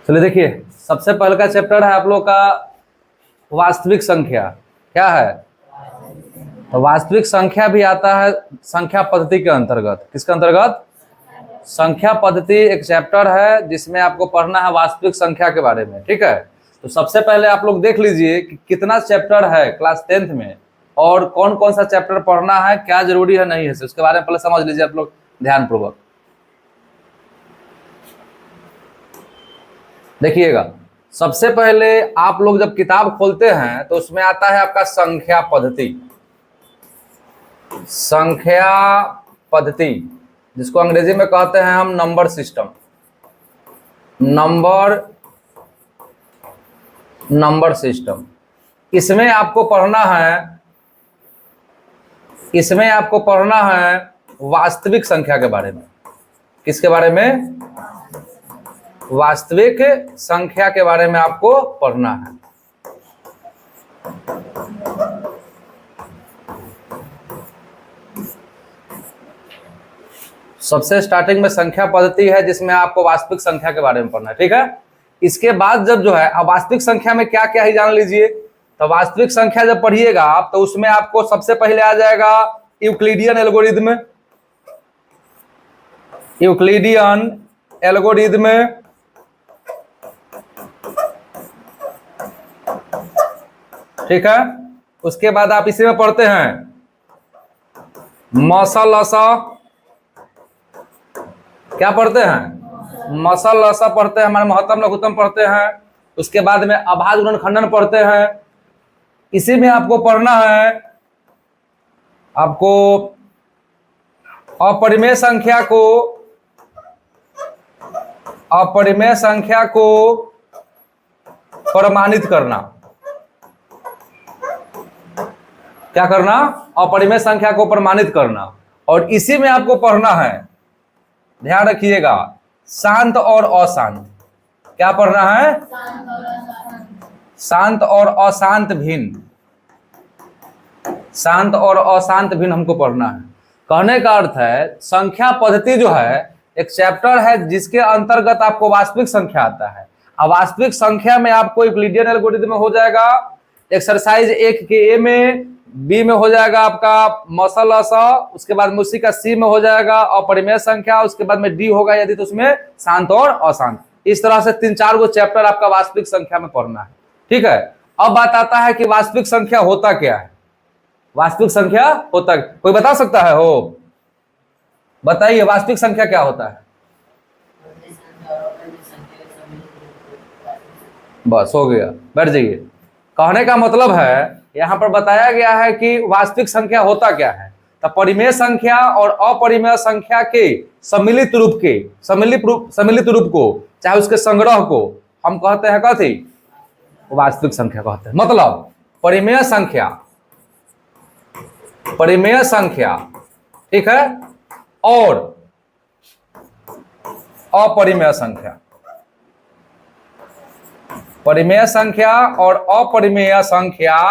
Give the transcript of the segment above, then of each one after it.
चलिए देखिए, सबसे पहले का चैप्टर है आप लोग का वास्तविक संख्या। क्या है? तो वास्तविक संख्या भी आता है संख्या पद्धति के अंतर्गत। किसके अंतर्गत? संख्या पद्धति एक चैप्टर है जिसमें आपको पढ़ना है वास्तविक संख्या के बारे में। ठीक है, तो सबसे पहले आप लोग देख लीजिए कि कितना चैप्टर है क्लास 10th में और कौन कौन सा चैप्टर पढ़ना है, क्या जरूरी है नहीं है, उसके बारे में पहले समझ लीजिए आप लोग ध्यानपूर्वक। देखिएगा, सबसे पहले आप लोग जब किताब खोलते हैं तो उसमें आता है आपका संख्या पद्धति। संख्या पद्धति जिसको अंग्रेजी में कहते हैं हम नंबर सिस्टम। नंबर सिस्टम, इसमें आपको पढ़ना है वास्तविक संख्या के बारे में। किसके बारे में? वास्तविक संख्या के बारे में आपको पढ़ना है। सबसे स्टार्टिंग में संख्या पद्धति है जिसमें आपको वास्तविक संख्या के बारे में पढ़ना है। ठीक है, इसके बाद जब जो है अब वास्तविक संख्या में क्या क्या ही जान लीजिए। तो वास्तविक संख्या जब पढ़िएगा आप तो उसमें आपको सबसे पहले आ जाएगा यूक्लिडियन एल्गोरिथ्म। ठीक है, उसके बाद आप इसी में पढ़ते हैं मसलसा। क्या पढ़ते हैं? मसलसा पढ़ते हैं, हमारे महत्तम लघुत्तम पढ़ते हैं। उसके बाद में अभाज्य गुणनखंडन पढ़ते हैं। इसी में आपको पढ़ना है आपको अपरिमेय संख्या को प्रमाणित करना। क्या करना? अपरिमेय संख्या को प्रमाणित करना। और इसी में आपको पढ़ना है, ध्यान रखिएगा, शांत और अशांत। क्या पढ़ना है? शांत और अशांत भिन्न। शांत और अशांत भिन्न हमको पढ़ना है। कहने का अर्थ है संख्या पद्धति जो है एक चैप्टर है जिसके अंतर्गत आपको वास्तविक संख्या आता है। अब वास्तविक संख्या में आपको यूक्लिडियन एल्गोरिथ्म में हो जाएगा एक्सरसाइज 1 के ए में, बी में हो जाएगा आपका मसलसा, उसके बाद में उसी का सी में हो जाएगा अपरिमेय संख्या, उसके बाद में डी होगा यदि तो उसमें शांत और अशांत। इस तरह से 3-4 गो चैप्टर आपका वास्तविक संख्या में पढ़ना है। ठीक है, अब बात आता है कि वास्तविक संख्या होता क्या है। वास्तविक संख्या होता, कोई बता सकता है? हो बताइए, वास्तविक संख्या क्या होता है? बस हो गया, बैठ जाइए। कहने का मतलब है यहाँ पर बताया गया है कि वास्तविक संख्या होता क्या है। तो परिमेय संख्या और अपरिमेय संख्या के सम्मिलित रूप को चाहे उसके संग्रह को हम कहते हैं कथी? वास्तविक संख्या कहते हैं। मतलब परिमेय संख्या, ठीक है, और अपरिमेय संख्या। परिमेय संख्या और अपरिमेय संख्या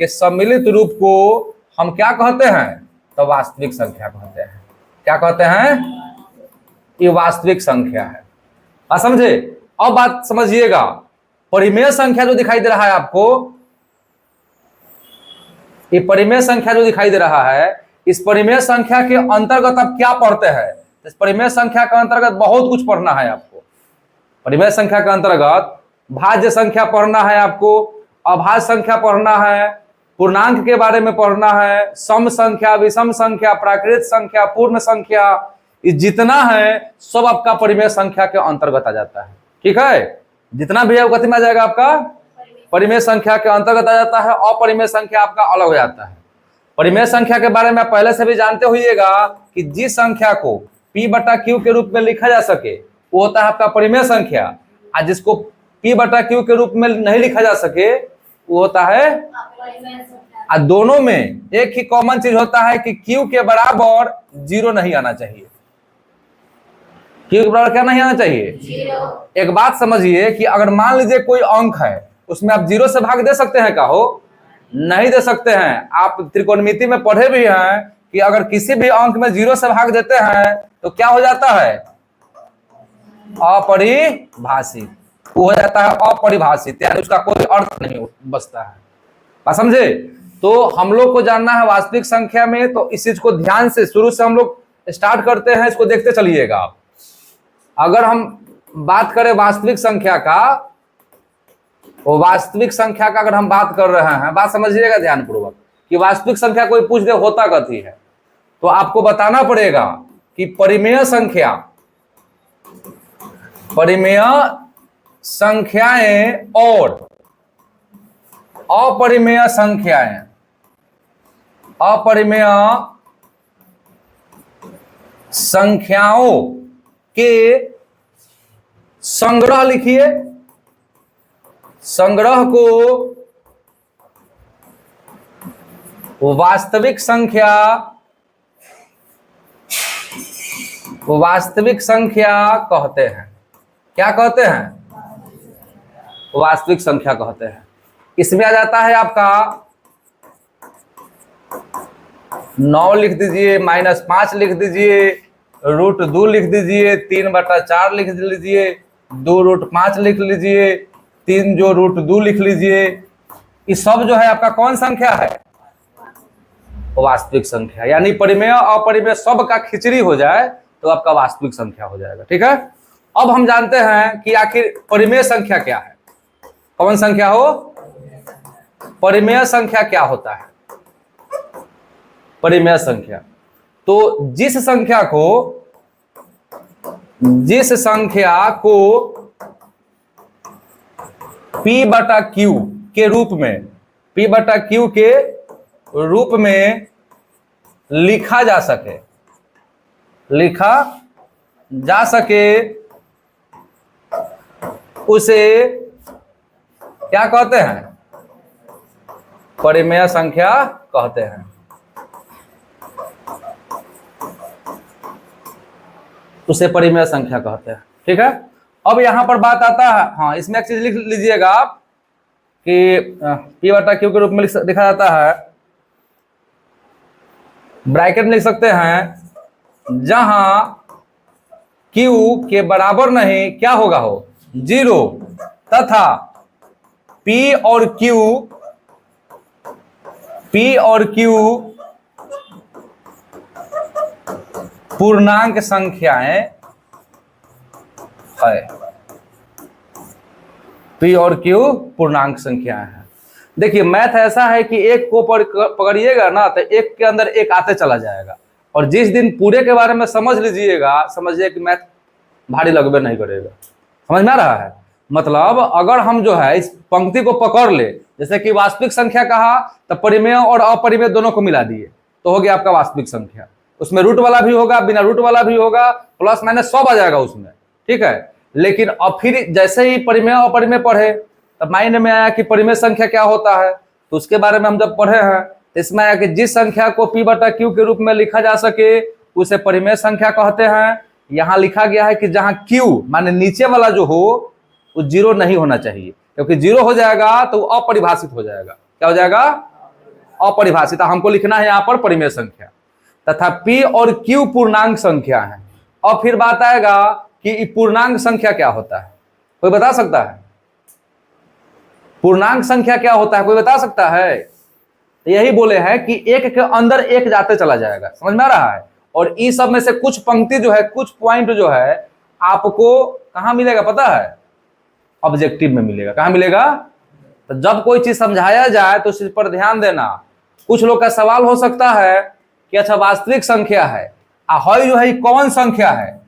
के सम्मिलित रूप को हम क्या कहते हैं? तो वास्तविक संख्या कहते हैं। क्या कहते हैं? ये वास्तविक संख्या है। समझे? अब बात समझिएगा, परिमेय संख्या जो दिखाई दे रहा है आपको, ये परिमेय संख्या जो दिखाई दे रहा है, इस परिमेय संख्या के अंतर्गत आप क्या पढ़ते हैं? इस परिमेय संख्या के अंतर्गत बहुत कुछ पढ़ना है आपको। परिमेय संख्या के अंतर्गत भाज्य संख्या पढ़ना है आपको, अभाज्य संख्या पढ़ना है, पूर्णांक के बारे में पढ़ना है, सम संख्या, विषम संख्या, प्राकृत संख्या, पूर्ण संख्या, ये जितना है सब आपका परिमेय संख्या के अंतर्गत आ जाता है। ठीक है, जितना भी है वो कितना आ जाएगा आपका? परिमेय संख्या के अंतर्गत आ जाता है। अपरिमेय संख्या आपका अलग हो जाता है। परिमेय संख्या के बारे में आप पहले से भी जानते होइएगा कि जिस संख्या को P/Q के रूप में लिखा जा सके वो होता है आपका परिमेय संख्या, और जिसको P/Q के रूप में नहीं लिखा जा सके वो होता है। और दोनों में एक ही कॉमन चीज होता है कि Q के बराबर 0 नहीं आना चाहिए। Q के बराबर क्या नहीं आना चाहिए? 0। एक बात समझिए कि अगर मान लीजिए कोई अंक है उसमें आप 0 से भाग दे सकते हैं? का हो नहीं दे सकते हैं। आप त्रिकोणमिति में पढ़े भी हैं कि अगर किसी भी अंक में 0 से भाग देते हैं तो क्या हो जाता है? अपरिभाषित। वो हो जाता है अपरिभाषित, यानी उसका कोई अर्थ नहीं बचता है। बात समझे? तो हम लोग को जानना है वास्तविक संख्या में, तो इस चीज को ध्यान से शुरू से हम लोग स्टार्ट करते हैं, इसको देखते चलिएगा आप। अगर हम बात करें वास्तविक संख्या का, वो वास्तविक संख्या का अगर हम बात कर रहे हैं, बात समझिएगा ध्यानपूर्वक, कि वास्तविक संख्या कोई पूछ दे होता कथी है, तो आपको बताना पड़ेगा कि परिमेय संख्या, परिमेय संख्याएं और अपरिमेय संख्याएं, अपरिमेय संख्याओं के संग्रह लिखिए। संग्रह को वास्तविक संख्या, वास्तविक संख्या कहते हैं। क्या कहते हैं? वास्तविक संख्या कहते हैं। इसमें आ जाता है आपका 9 लिख दीजिए, -5 लिख दीजिए, √2 लिख दीजिए, 3/4 लिख लीजिए, 2√5 लिख लीजिए, 3 जो √2 लिख लीजिए। ये सब जो है आपका कौन संख्या है? वास्तविक संख्या। यानी परिमेय अपरिमेय सब का खिचड़ी हो जाए तो आपका वास्तविक संख्या हो जाएगा। ठीक है, अब हम जानते हैं कि आखिर परिमेय संख्या क्या है। कौन संख्या हो? परिमेय संख्या क्या होता है? परिमेय संख्या तो जिस संख्या को P/Q के रूप में, P/Q के रूप में लिखा जा सके, उसे क्या कहते हैं? परिमेय संख्या कहते हैं। उसे परिमेय संख्या कहते हैं। ठीक है, अब यहां पर बात आता है, हाँ इसमें एक चीज लिख लीजिएगा आप कि P/Q के रूप में लिखा जाता है, ब्रैकेट में लिख सकते हैं, जहां Q के बराबर नहीं क्या होगा? हो 0, तथा P और Q पूर्णांक संख्याएं है। P और Q पूर्णांक संख्याएं हैं। देखिए मैथ ऐसा है कि एक को पकड़िएगा ना तो एक के अंदर एक आते चला जाएगा, और जिस दिन पूरे के बारे में समझ लीजिएगा, समझिए कि मैथ भारी लगबे नहीं करेगा। समझ में आ रहा है? मतलब अगर हम जो है इस पंक्ति को पकड़ ले, जैसे कि वास्तविक संख्या कहा तो परिमेय और अपरिमेय दोनों को मिला दिए तो हो गया आपका वास्तविक संख्या। उसमें रूट वाला भी होगा, बिना रूट वाला भी होगा, प्लस माइनस सब आ जाएगा उसमें। ठीक है, लेकिन अब फिर जैसे ही परिमेय अपरिमेय पढ़े तब माइंड में आया कि परिमेय संख्या क्या होता है, तो उसके बारे में हम जब पढ़े हैं तो इसमें आया कि जिस संख्या को P/Q के रूप में लिखा जा सके उसे परिमेय संख्या कहते हैं। यहाँ लिखा गया है कि जहां Q माने नीचे वाला जो हो वो 0 नहीं होना चाहिए, क्योंकि 0 हो जाएगा तो अपरिभाषित हो जाएगा। क्या हो जाएगा? अपरिभाषित। हमको लिखना है यहाँ पर परिमेय संख्या, तथा P और Q पूर्णांक संख्या है। और फिर बात आएगा कि पूर्णांक संख्या क्या होता है? कोई बता सकता है? पूर्णांक संख्या क्या होता है? कोई बता सकता है? यही बोले हैं कि एक के अंदर एक जाते चला जाएगा। समझ में आ रहा है? और इस सब में से कुछ पंक्ति जो है, कुछ पॉइंट जो है आपको कहां मिलेगा पता है? ऑब्जेक्टिव में मिलेगा। कहां मिलेगा? तो जब कोई चीज समझाया जाए तो उस चीज पर ध्यान देना। कुछ लोग का सवाल हो सकता है कि अच्छा वास्तविक संख्या है, हई जो है कौन संख्या है?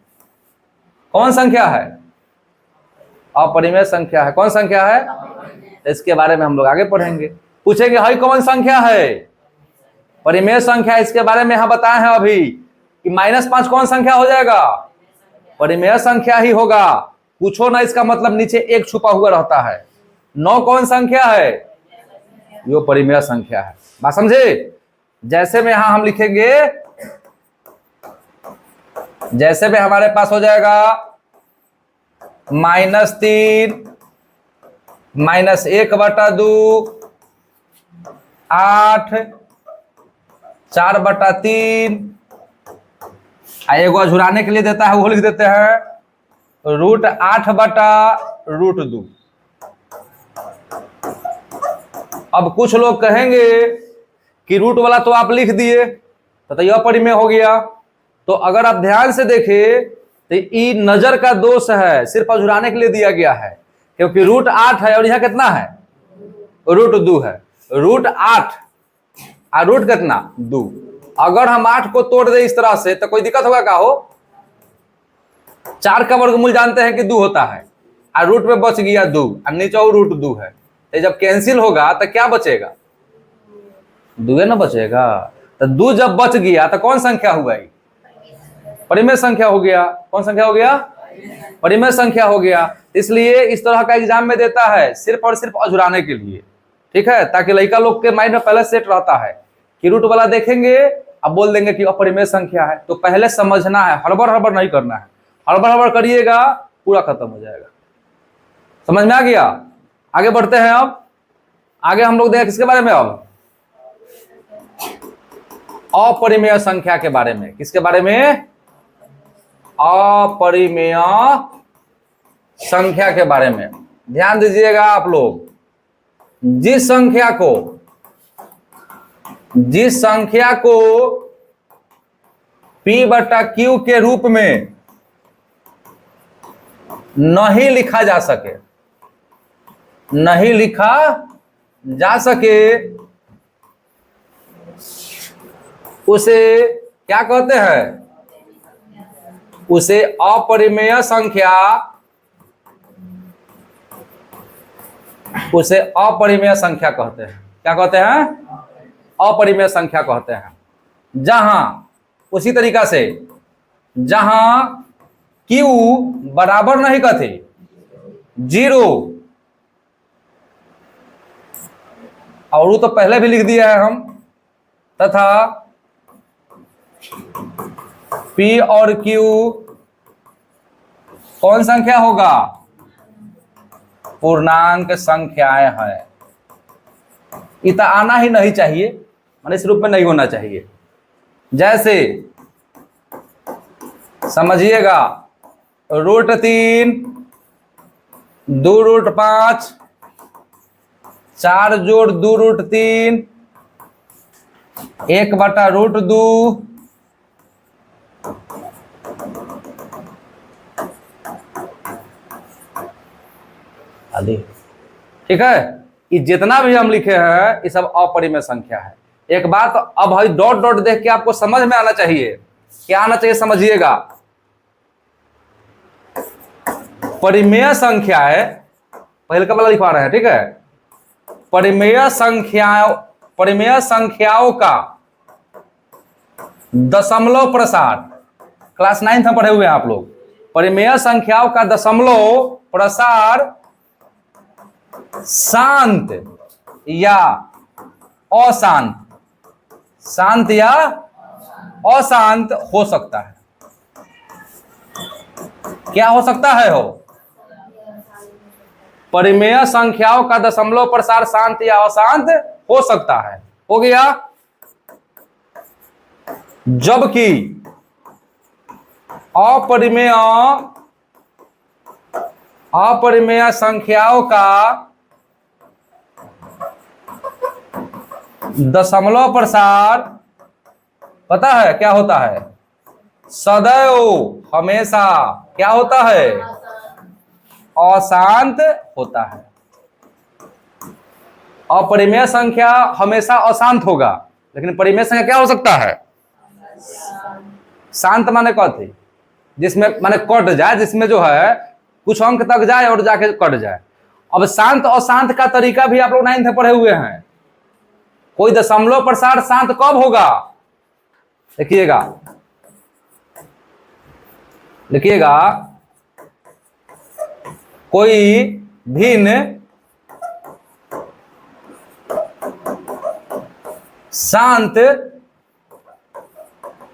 कौन संख्या है? अपरिमेय संख्या है। कौन संख्या है? इसके बारे में हम लोग आगे पढ़ेंगे। पूछेंगे हई कौन संख्या है? परिमेय संख्या। इसके बारे में यहां बताए हैं अभी कि -5 कौन संख्या हो जाएगा? परिमेय संख्या ही होगा। पूछो ना, इसका मतलब नीचे एक छुपा हुआ रहता है। 9 कौन संख्या है? यो परिमेय संख्या है। बात समझे? जैसे में यहां हम लिखेंगे, जैसे में हमारे पास हो जाएगा -3 -1/2 8 4/3, एगो झुराने के लिए देता है वो लिख देते हैं √8/3 √2। अब कुछ लोग कहेंगे कि रूट वाला तो आप लिख दिए तो यह परिमेय हो गया। तो अगर आप ध्यान से देखें तो ये नजर का दोष है, सिर्फ अझुराने के लिए दिया गया है, क्योंकि √8 है और यह कितना है, √2 है। √8 और रूट कितना 2। अगर हम 8 को तोड़ दे इस तरह से तो कोई दिक्कत होगा? क्या हो, 4 का वर्गमूल जानते हैं कि 2 होता है, और रूट में बच गया 2 और नीचे और √2 है। तो जब कैंसिल होगा तो क्या बचेगा, 2 ना बचेगा। तो 2 जब बच गया तो कौन संख्या हुआ, परिमेय संख्या हो गया। कौन संख्या हो गया, परिमेय संख्या हो गया। इसलिए इस तरह का एग्जाम में देता है सिर्फ और सिर्फ अझुराने के लिए, ठीक है, ताकि लड़का लोग के माइंड में पहले सेट रहता है कि रूट वाला देखेंगे अब बोल देंगे कि अपरिमेय संख्या है। तो पहले समझना है, हड़बड़ नहीं करना है। हड़बड़ करिएगा पूरा खत्म हो जाएगा। समझ में आ गया? आगे बढ़ते हैं। अब आगे हम लोग देखें किसके बारे में, अब अपरिमेय संख्या के बारे में। किसके बारे में, अपरिमेय संख्या के बारे में। ध्यान दीजिएगा आप लोग, जिस संख्या को P/Q के रूप में नहीं लिखा जा सके, उसे क्या कहते हैं, उसे अपरिमेय संख्या कहते हैं। क्या कहते हैं, अपरिमेय संख्या कहते हैं। जहां उसी तरीका से जहां Q बराबर नहीं कहते 0, और वो तो पहले भी लिख दिया है हम, तथा P और Q कौन संख्या होगा, पूर्णांक संख्याएं हैं। इतना आना ही नहीं चाहिए, माने इस रूप में नहीं होना चाहिए। जैसे समझिएगा, √3, 2√5, 4 जोड़ 2√3, 1/√2, आदि। ठीक है, ये जितना भी हम लिखे हैं ये सब अपरिमेय संख्या है। एक बात अब भाई डॉट देख के आपको समझ में आना चाहिए। क्या आना चाहिए, समझिएगा। परिमेय संख्या है, पहले का वाला लिखवा रहे हैं, ठीक है। परिमेय संख्याओं का दशमलव प्रसार, क्लास 9th में पढ़े हुए हैं आप लोग। परिमेय संख्याओं का दशमलव प्रसार शांत या अशांत, शांत या अशांत हो सकता है। क्या हो सकता है, हो परिमेय संख्याओं का दशमलव प्रसार शांत या अशांत हो सकता है। हो गया। जबकि अपरिमेय संख्याओं का दशमलव प्रसार पता है क्या होता है, सदैव हमेशा क्या होता है, अशांत होता है। अपरिमेय संख्या हमेशा अशांत होगा, लेकिन परिमेय संख्या क्या हो सकता है, शांत माने कहते, जिसमें माने कट जाए, जिसमें जो है कुछ अंक तक जाए और जाके कट जाए। अब शांत अशांत का तरीका भी आप लोग 9th में पढ़े हुए हैं। कोई दशमलव प्रसार शांत कब होगा, लिखिएगा, कोई भिन्न शांत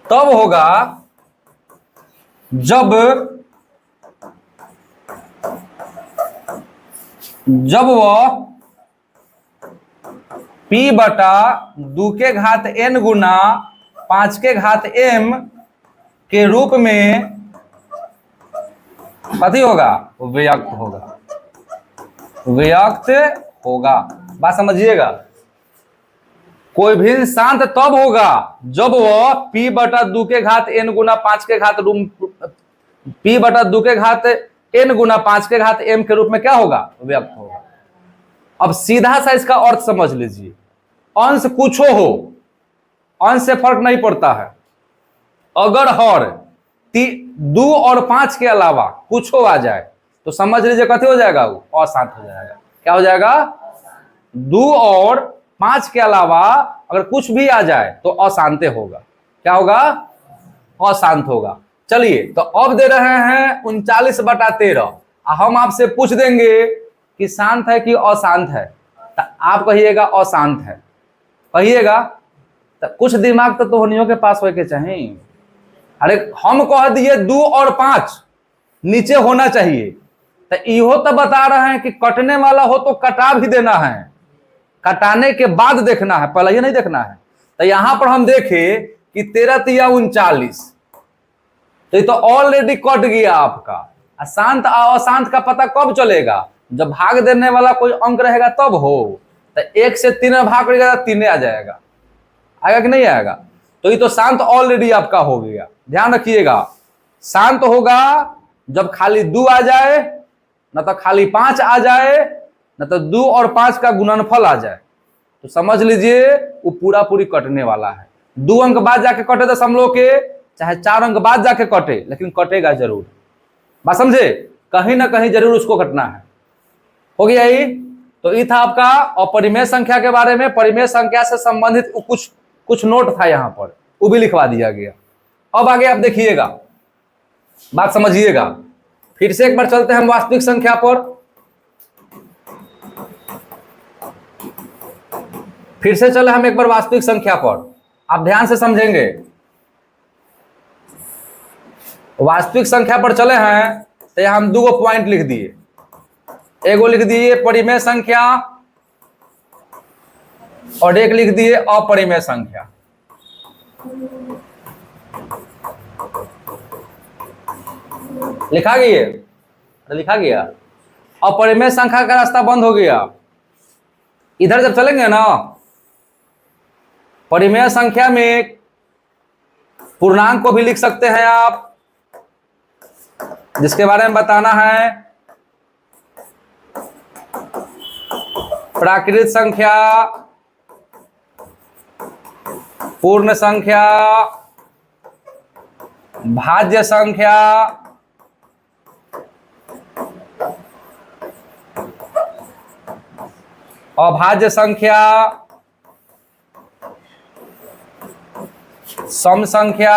तब होगा जब वह P/2 के घात n गुना 5 के घात m के रूप में कथी होगा, व्यक्त होगा। व्यक्त होगा। बात समझिएगा, कोई भी शांत तब होगा जब वह p बटा 2 के घात n गुना 5 के घात p बटा 2 के घात n गुना 5 के घात m के रूप में क्या होगा, व्यक्त होगा। अब सीधा सा इसका अर्थ समझ लीजिए, अंश कुछ हो, अंश से फर्क नहीं पड़ता है। अगर हर 2 और 5 के अलावा कुछ हो आ जाए तो समझ लीजिए कथी हो जाएगा, वो अशांत हो जाएगा। क्या हो जाएगा, 2 और 5 के अलावा अगर कुछ भी आ जाए तो अशांत होगा। क्या होगा, अशांत होगा। चलिए, तो अब दे रहे हैं 39/13, हम आपसे पूछ देंगे कि शांत है कि अशांत है, तो आप कहिएगा अशांत है, कहिएगा। तो कुछ दिमाग तो तोहनियों के पास हो के चाहिए। अरे हम कह दिए 2 और 5 नीचे होना चाहिए, तो इहो तो बता रहे हैं कि कटने वाला हो तो कटा भी देना है, कटाने के बाद देखना है, पहले ही नहीं देखना है। तो यहां पर हम देखें कि 13 तिया 39, तो ये तो ऑलरेडी कट गया आपका। अशांत अशांत का पता कब चलेगा, जब भाग देने वाला कोई अंक रहेगा तब हो। तो 1 से 3 में भाग करेगा तो 3 आ जाएगा, आएगा कि नहीं आएगा। तो ये तो शांत ऑलरेडी आपका हो गया। ध्यान रखिएगा, शांत होगा जब खाली 2 आ जाए, न तो खाली 5 आ जाए, न तो 2 और 5 का गुणनफल आ जाए, तो समझ लीजिए वो पूरा पूरी कटने वाला है। 2 अंक बाद जाके कटे दशमलव के, चाहे 4 अंक बाद जाके कटे, लेकिन कटेगा जरूर। बात समझे, कहीं ना कहीं जरूर उसको कटना है। हो गया ही। तो ये था आपका अपरिमेय संख्या के बारे में। परिमेय संख्या से संबंधित कुछ नोट था यहाँ पर, वो भी लिखवा दिया गया। अब आगे आप देखिएगा, बात समझिएगा। फिर से एक बार चलते हैं हम वास्तविक संख्या पर। फिर से चले हम एक बार वास्तविक संख्या पर, आप ध्यान से समझेंगे। वास्तविक संख्या पर चले हैं तो यहां हम 2 पॉइंट लिख दिए। एगो लिख दिए परिमेय संख्या और एक लिख दिए अपरिमेय संख्या। लिखा गया, लिखा गया। अपरिमेय संख्या का रास्ता बंद हो गया। इधर जब चलेंगे ना, परिमेय संख्या में पूर्णांक को भी लिख सकते हैं आप, जिसके बारे में बताना है। प्राकृत संख्या, पूर्ण संख्या, भाज्य संख्या, अभाज्य संख्या, सम संख्या,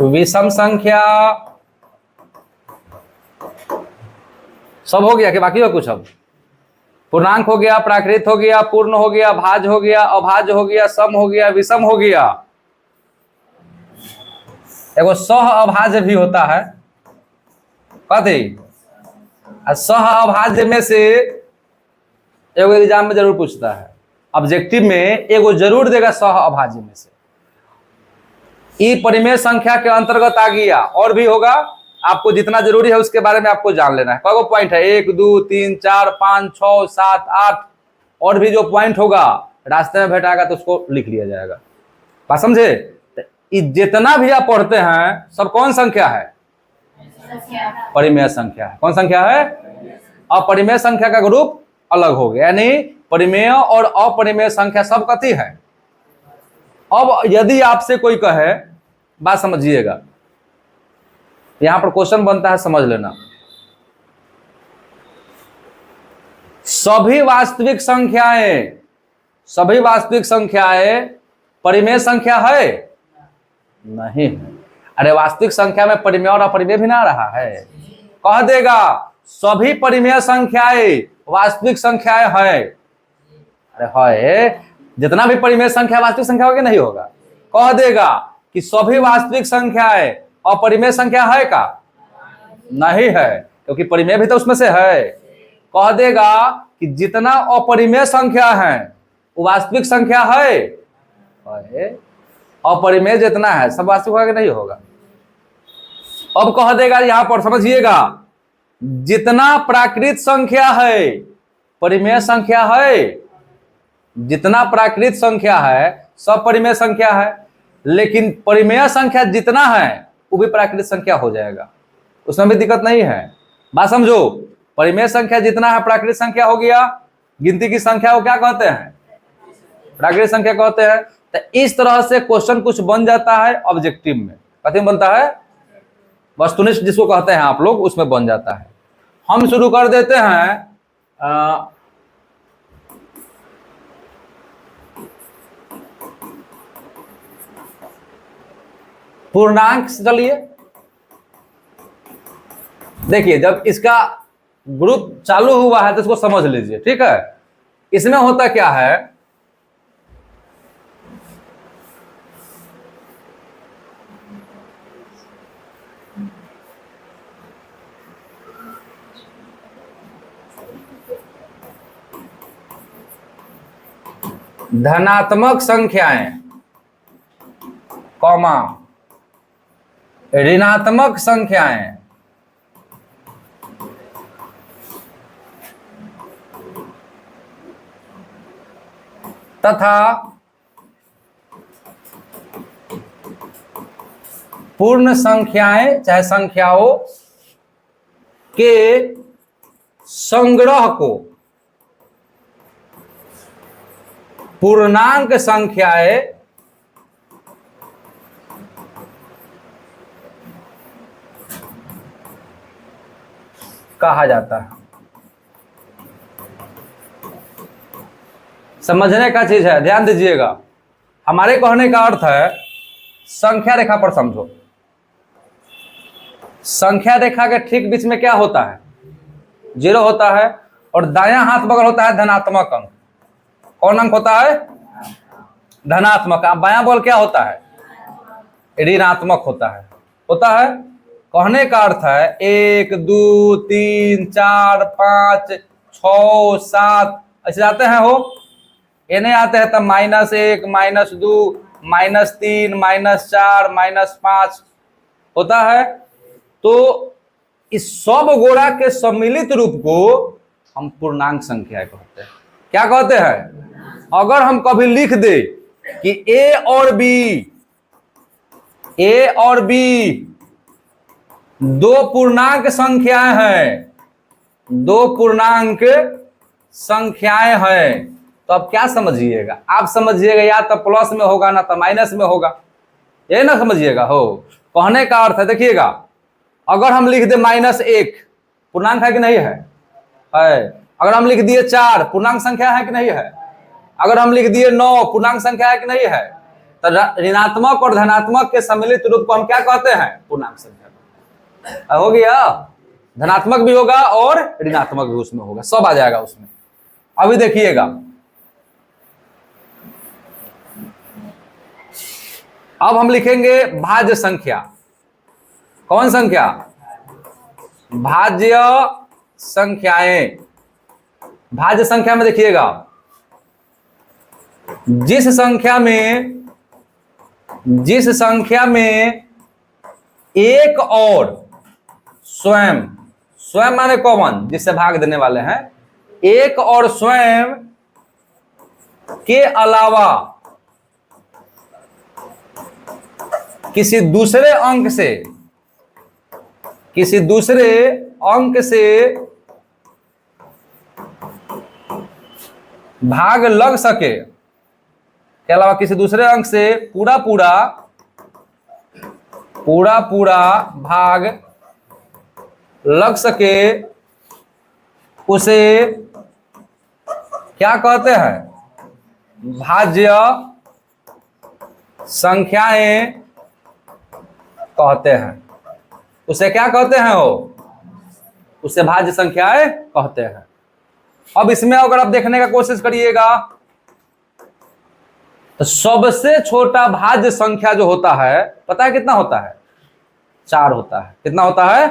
विषम संख्या। सब हो गया कि बाकी हो कुछ? अब पूर्णांक हो गया, प्राकृत हो गया, पूर्ण हो गया, भाज्य हो गया, अभाज्य हो गया, सम हो गया, विषम हो गया। एगो सह अभाज्य भी होता है, कथी? सह अभाज्य में से एगो एग्जाम में जरूर पूछता है, ऑब्जेक्टिव में एगो जरूर देगा सह अभाज्य में से। ये परिमेय संख्या के अंतर्गत आ गया। और भी होगा, आपको जितना जरूरी है उसके बारे में आपको जान लेना है। कई पॉइंट है? 1 2 3 4 5 6 7 8, और भी जो पॉइंट होगा रास्ते में भेटाएगा तो उसको लिख लिया जाएगा। बात समझे? जितना भी आप पढ़ते हैं सब कौन संख्या है? परिमेय संख्या है। कौन संख्या है? अपरिमेय संख्या का ग्रुप अलग हो गया, यानी परिमेय और अपरिमेय संख्या सब कथी है। अब यदि आपसे कोई कहे, बात समझिएगा, यहां पर क्वेश्चन बनता है, समझ लेना। सभी वास्तविक संख्याएं परिमेय संख्या है? नहीं है। अरे वास्तविक संख्या में परिमेय और अपरिमेय भी ना रहा है। कह देगा सभी परिमेय संख्याएं वास्तविक संख्याएं है। अरे है, जितना भी परिमेय संख्या वास्तविक संख्या होगा नहीं होगा? कह देगा कि सभी वास्तविक संख्याएं अपरिमेय संख्या है का? नहीं है, क्योंकि परिमेय भी तो उसमें से है। कह देगा कि जितना अपरिमेय संख्या है वो वास्तविक संख्या है। अपरिमेय जितना है सब वास्तविक होगा कि नहीं होगा? अब कह देगा यहां पर समझिएगा, जितना प्राकृत संख्या है परिमेय संख्या है, जितना प्राकृत संख्या है सब परिमेय संख्या है, लेकिन परिमेय संख्या जितना है वो भी प्राकृत संख्या हो जाएगा, उसमें भी दिक्कत नहीं है। बात समझो, परिमेय संख्या जितना है प्राकृत संख्या हो गया, गिनती की संख्या को क्या कहते हैं, प्राकृत संख्या कहते हैं। तो इस तरह से क्वेश्चन कुछ बन जाता है ऑब्जेक्टिव में, कथी में बनता है, वस्तुनिष्ठ जिसको कहते हैं आप लोग, उसमें बन जाता है। हम शुरू कर देते हैं पूर्णांक से। चलिए देखिए, जब इसका ग्रुप चालू हुआ है तो इसको समझ लीजिए, ठीक है। इसमें होता क्या है, धनात्मक संख्याएं कॉमा ऋणात्मक संख्याएं तथा पूर्ण संख्याएं चाहे संख्याओं के संग्रह को पूर्णांक संख्याएं कहा जाता है। समझने का चीज है, ध्यान दीजिएगा। हमारे कहने का अर्थ है, संख्या रेखा पर समझो, संख्या रेखा के ठीक बीच में क्या होता है, जीरो होता है, और दायां हाथ बगल होता है धनात्मक अंक। कौन अंक होता है, धनात्मक। बायां बगल क्या होता है, ऋणात्मक होता है। कहने का अर्थ है 1 2 3 4 5 6 7 ऐसे जाते हैं, हो ये नहीं आते हैं तब -1 -2 -3 -4 -5 होता है। तो इस सब गोला के सम्मिलित रूप को हम पूर्णांक संख्या कहते हैं। क्या कहते हैं, अगर हम कभी लिख दे कि ए और बी दो पूर्णांक संख्याएं हैं, दो पूर्णांक संख्याएं हैं, तो अब क्या समझिएगा, आप समझिएगा या तो प्लस में होगा ना तो माइनस में होगा, ये ना समझिएगा। हो कहने का अर्थ है, देखिएगा, अगर हम लिख दे -1 पूर्णांक है कि नहीं है, अगर हम लिख दिए 4 पूर्णांक संख्या है कि नहीं है, अगर हम लिख दिए 9 पूर्णांक संख्या है कि नहीं है, तो ऋणात्मक और धनात्मक के सम्मिलित रूप को हम क्या कहते हैं, पूर्णांक संख्या। हो गया, धनात्मक भी होगा और ऋणात्मक भी उसमें होगा, सब आ जाएगा उसमें। अभी देखिएगा, अब हम लिखेंगे भाज्य संख्या। कौन संख्या, भाज्य संख्याएं। भाज्य संख्या में देखिएगा, जिस संख्या में एक और स्वयं माने कॉमन, जिससे भाग देने वाले हैं, एक और स्वयं के अलावा किसी दूसरे अंक से भाग लग सके, के अलावा किसी दूसरे अंक से पूरा भाग लग सके, उसे क्या कहते हैं, भाज्य संख्याएं कहते हैं। उसे क्या कहते हैं, उसे भाज्य संख्याएं कहते हैं। अब इसमें अगर आप देखने का कोशिश करिएगा तो सबसे छोटा भाज्य संख्या जो होता है, पता है कितना होता है, 4 होता है। कितना होता है,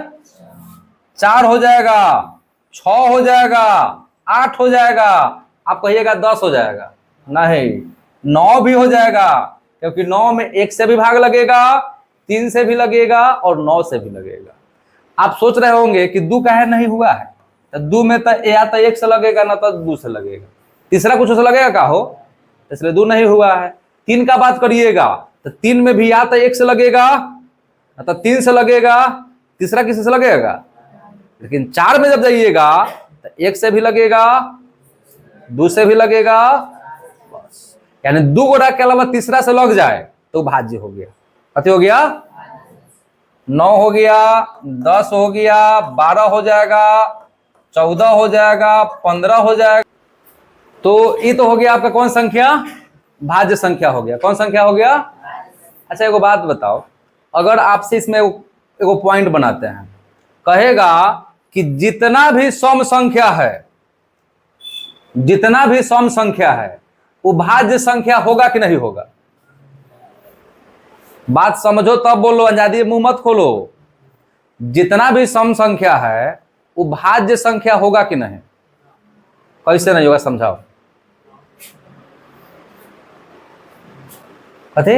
4 हो जाएगा, 6 हो जाएगा, 8 हो जाएगा। आप कहिएगा 10 हो जाएगा, नहीं, 9 भी हो जाएगा, क्योंकि 9 में 1 से भी भाग लगेगा 3 से भी लगेगा और 9 से भी लगेगा। आप सोच रहे होंगे कि 2 काहे नहीं हुआ है, तो 2 में तो या तो 1 से लगेगा ना तो 2 से लगेगा, तीसरा कुछ से लगेगा का हो, इसलिए 2 नहीं हुआ है। 3 का बात करिएगा तो 3 में भी या तो 1 से लगेगा ना तो 3 से लगेगा, तीसरा किसी से लगेगा। लेकिन 4 में जब जाइएगा तो 1 से भी लगेगा, 2 से भी लगेगा, बस यानी 2 गोड़ा के अलावा तीसरा से लग जाए तो भाज्य हो गया। कथी हो गया? 9 हो गया, 10 हो गया, 12 हो जाएगा, 14 हो जाएगा, 15 हो जाएगा। तो ये तो हो गया आपका कौन संख्या? भाज्य संख्या हो गया। कौन संख्या हो गया? अच्छा एगो बात बताओ, अगर आपसे इसमें एगो पॉइंट बनाते हैं, कहेगा कि जितना भी सम संख्या है, जितना भी सम संख्या है वो भाज्य संख्या होगा कि नहीं होगा? बात समझो तब बोलो, आजादी मुंह मत खोलो। जितना भी सम संख्या है वो भाज्य संख्या होगा कि नहीं? कैसे नहीं होगा समझाओ। कथे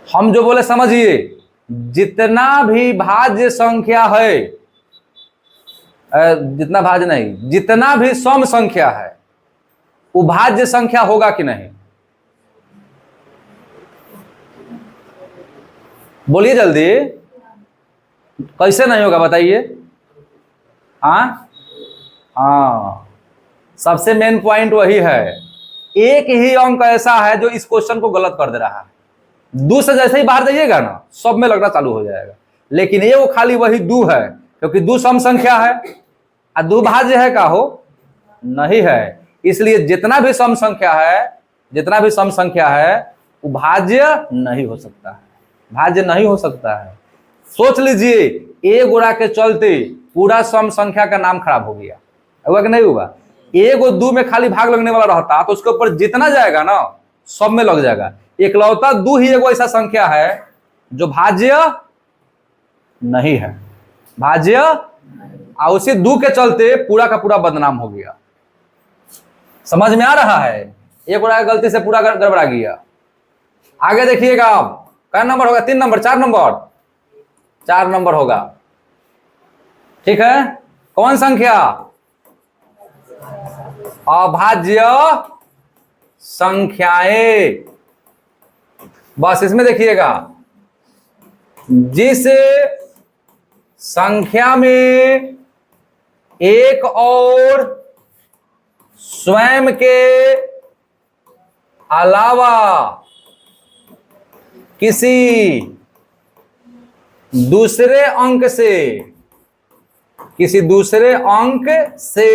हम जो बोले समझिए, जितना भी भाज्य संख्या है, जितना भाज्य नहीं, जितना भी सम संख्या है वो भाज्य संख्या होगा कि नहीं? बोलिए जल्दी, कैसे नहीं होगा बताइए। हाँ हाँ, सबसे मेन पॉइंट वही है। एक ही अंक ऐसा है जो इस क्वेश्चन को गलत कर दे रहा है। 2 से जैसे ही बाहर जाइएगा ना सब में लगना चालू हो जाएगा, लेकिन ये वो खाली वही 2 है, क्योंकि 2 सम संख्या है और 2 भाज्य है का हो नहीं है। इसलिए जितना भी सम संख्या है, जितना भी सम संख्या है वो भाज्य नहीं हो सकता है, भाज्य नहीं हो सकता है। सोच लीजिए, एक गुणा के चलते पूरा सम संख्या का नाम खराब हो गया, हुआ कि नहीं हुआ? एक और 2 में खाली भाग लगने वाला रहता तो उसके ऊपर जितना जाएगा ना सब में लग जाएगा। इकलौता 2 ही एगो ऐसा संख्या है जो भाज्य नहीं है, भाज्य, और उसी 2 के चलते पूरा का पूरा बदनाम हो गया। समझ में आ रहा है? एक और गलती से पूरा गड़बड़ा गया। आगे देखिएगा, आप क्या नंबर होगा? 3 नंबर, 4 नंबर, 4 नंबर होगा। ठीक है, कौन संख्या? अभाज्य संख्याएं। बस इसमें देखिएगा, जिस संख्या में एक और स्वयं के अलावा किसी दूसरे अंक से, किसी दूसरे अंक से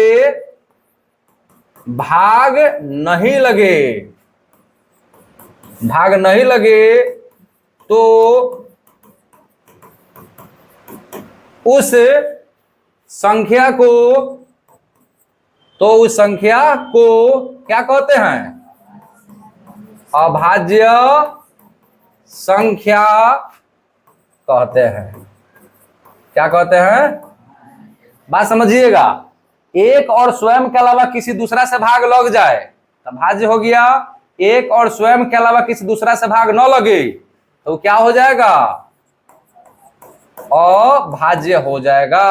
भाग नहीं लगे, भाग नहीं लगे तो उस संख्या को, तो उस संख्या को क्या कहते हैं? अभाज्य संख्या कहते हैं। क्या कहते हैं? बात समझिएगा, एक और स्वयं के अलावा किसी दूसरा से भाग लग जाए तो भाज्य हो गया। एक और स्वयं के अलावा किसी दूसरा से भाग न लगे तो क्या हो जाएगा? अभाज्य हो जाएगा।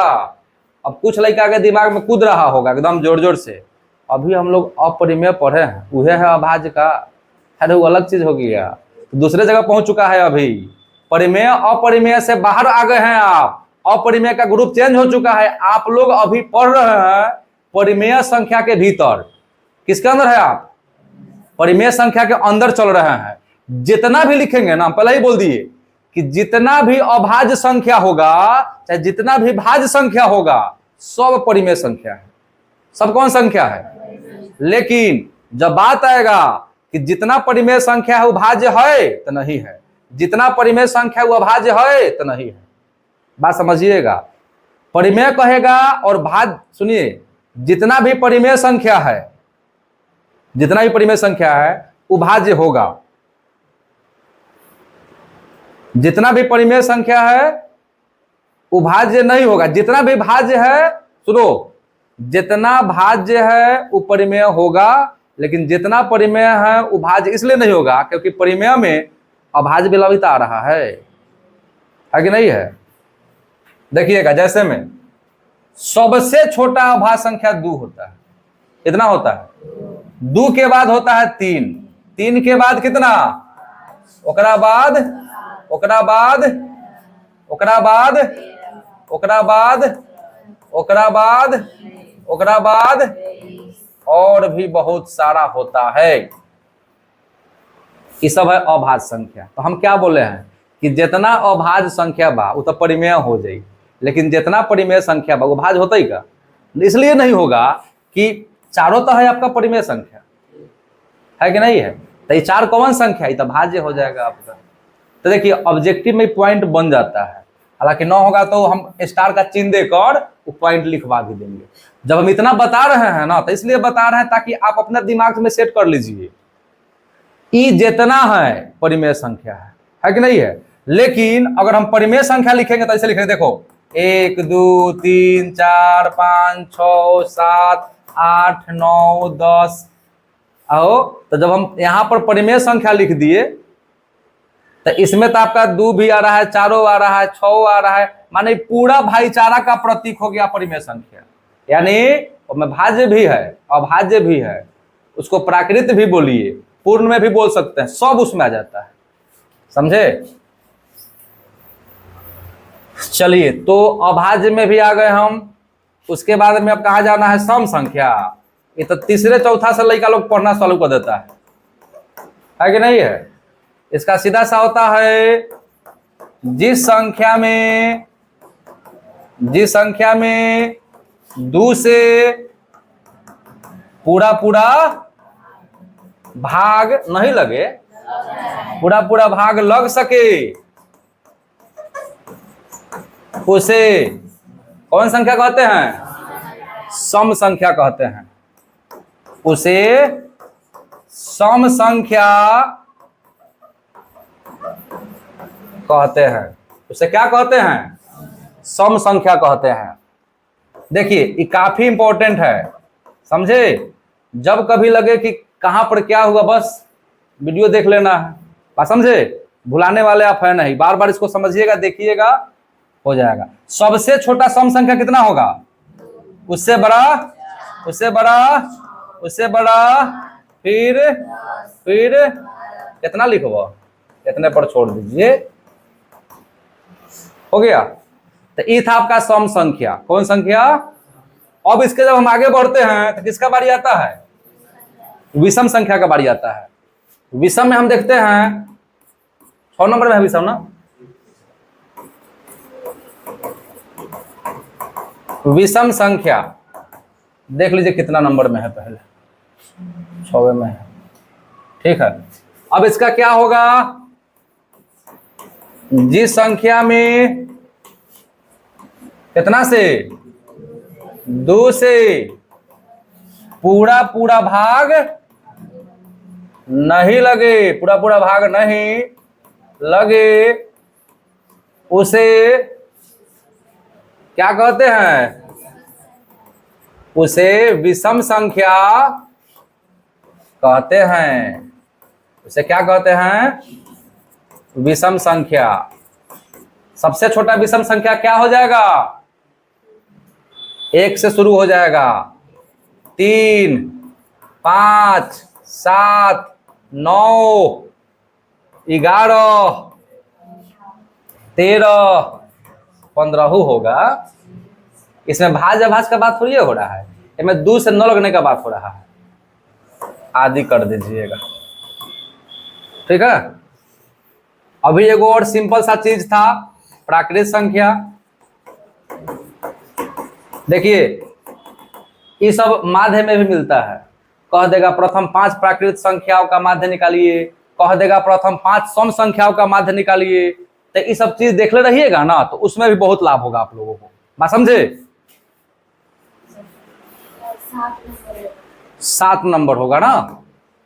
अब कुछ लड़का के दिमाग में कूद रहा होगा एकदम जोर जोर से, अभी हम लोग अपरिमेय पढ़े हैं, वह है अभाज्य का, अरे वो अलग चीज हो गया, तो दूसरे जगह पहुंच चुका है। अभी परिमेय अपरिमेय से बाहर आ गए हैं आप, अपरिमेय का ग्रुप चेंज हो चुका है। आप लोग अभी पढ़ रहे हैं परिमेय संख्या के भीतर। किसके अंदर है आप? परिमेय संख्या के अंदर चल रहे हैं। जितना भी लिखेंगे ना, पहले ही बोल दिए कि जितना भी अभाज्य संख्या होगा, चाहे जितना भी भाज्य संख्या होगा, सब परिमेय संख्या है। सब कौन संख्या है? लेकिन जब बात आएगा कि जितना परिमेय संख्या है वो भाज्य है तो नहीं है, जितना परिमेय संख्या है वो अभाज्य है तो नहीं है। बात समझिएगा, परिमेय कहेगा और भाज्य, सुनिए, जितना भी परिमेय संख्या है, जितना भी परिमेय संख्या है वो भाज्य होगा। जितना भी परिमेय संख्या है वो भाज्य नहीं होगा। जितना भी भाज्य है, सुनो, जितना भाज्य है वो परिमेय होगा, लेकिन जितना परिमेय है वो भाज्य इसलिए नहीं होगा क्योंकि परिमेय में अभाज्य विलोपित आ रहा है कि नहीं है? देखिएगा, जैसे में सबसे छोटा अभाज्य संख्या 2 होता है, कितना होता है? 2 के बाद होता है 3, 3 के बाद कितना? ओकरा बाद ओकरा बाद ओकरा बाद ओकरा बाद ओकरा बाद ओकरा बाद और भी बहुत सारा होता है। ये सब है अभाज्य संख्या। तो हम क्या बोले हैं कि जितना अभाज्य संख्या बा वो तो परिमेय हो जाए, लेकिन जितना परिमेय संख्या बा वो भाज्य होता ही का? इसलिए नहीं होगा कि चारों तो है आपका परिमेय संख्या, है कि नहीं है? तो ये 4 कौन संख्या, ये तो भाज्य हो जाएगा आपका। तो देखिए ऑब्जेक्टिव में पॉइंट बन जाता है, हालांकि न होगा तो हम स्टार का चिन्ह देकर वो पॉइंट लिखवा भी देंगे। जब हम इतना बता रहे हैं ना, तो इसलिए बता रहे हैं ताकि आप अपने दिमाग में सेट कर लीजिए, ई जितना है परिमेय संख्या है कि नहीं है? लेकिन अगर हम परिमेय संख्या लिखेंगे तो ऐसे लिखेंगे, देखो 1 2 3 4 5 6 7 8 9 10। आओ, तो जब हम यहां पर परिमेय संख्या लिख दिए तो इसमें तो आपका 2 भी आ रहा है, 4 आ रहा है, 6 आ रहा है, माने पूरा भाईचारा का प्रतीक हो गया परिमेय संख्या। यानी उसमें भाज्य भी है, अभाज्य भी है, उसको प्राकृत भी बोलिए, पूर्ण में भी बोल सकते हैं, सब उसमें आ जाता है, समझे? चलिए, तो अभाज्य में भी आ गए हम। उसके बाद में अब कहा जाना है सम संख्या। ये तो तीसरे चौथा से लड़का लोग पढ़ना चालू कर देता है कि नहीं है? इसका सीधा सा होता है जिस संख्या में 2 से पूरा पूरा भाग नहीं लगे, पूरा पूरा भाग लग सके, उसे कौन संख्या कहते हैं? सम संख्या कहते हैं। उसे सम संख्या कहते हैं। उसे क्या कहते हैं? सम संख्या कहते हैं। देखिए ये काफी इंपॉर्टेंट है, समझे? जब कभी लगे कि कहां पर क्या हुआ, बस वीडियो देख लेना है, बात समझे? भुलाने वाले आप है नहीं, बार बार इसको समझिएगा, देखिएगा, हो जाएगा। सबसे छोटा सम संख्या कितना होगा? उससे बड़ा, उससे बड़ा, उससे बड़ा, फिर कितना लिखो, इतने पर छोड़ दीजिए, हो गया। तो ये था आपका सम संख्या। कौन संख्या? अब इसके जब हम आगे बढ़ते हैं तो किसका बारी आता है? विषम संख्या का बारी आता है। विषम में हम देखते हैं 6 नंबर में है विषम ना। विषम संख्या देख लीजिए कितना नंबर में है, पहले 6वें में है, ठीक है। अब इसका क्या होगा? जिस संख्या में कितना से 2 से पूरा पूरा भाग नहीं लगे, पूरा पूरा भाग नहीं लगे, उसे क्या कहते हैं? उसे विषम संख्या कहते हैं। उसे क्या कहते हैं? विषम संख्या। सबसे छोटा विषम संख्या क्या हो जाएगा? 1 से शुरू हो जाएगा, 3 5 7 9 11 13 15 होगा। इसमें भाज्य अभाज्य का बात थोड़ी हो रहा है, इसमें 2 से 9 लगने का बात हो रहा है। आदि कर दीजिएगा, ठीक है। अभी एगो और सिंपल सा चीज था, प्राकृत संख्या। देखिए ये सब माध्य में भी मिलता है। कह देगा प्रथम 5 प्राकृत संख्याओं का माध्य निकालिए, कह देगा प्रथम 5 सम संख्याओं का माध्य निकालिए। तो ये सब चीज देख ले रहिएगा ना, तो उसमें भी बहुत लाभ होगा आप लोगों को, बात समझे? 7 नंबर होगा ना।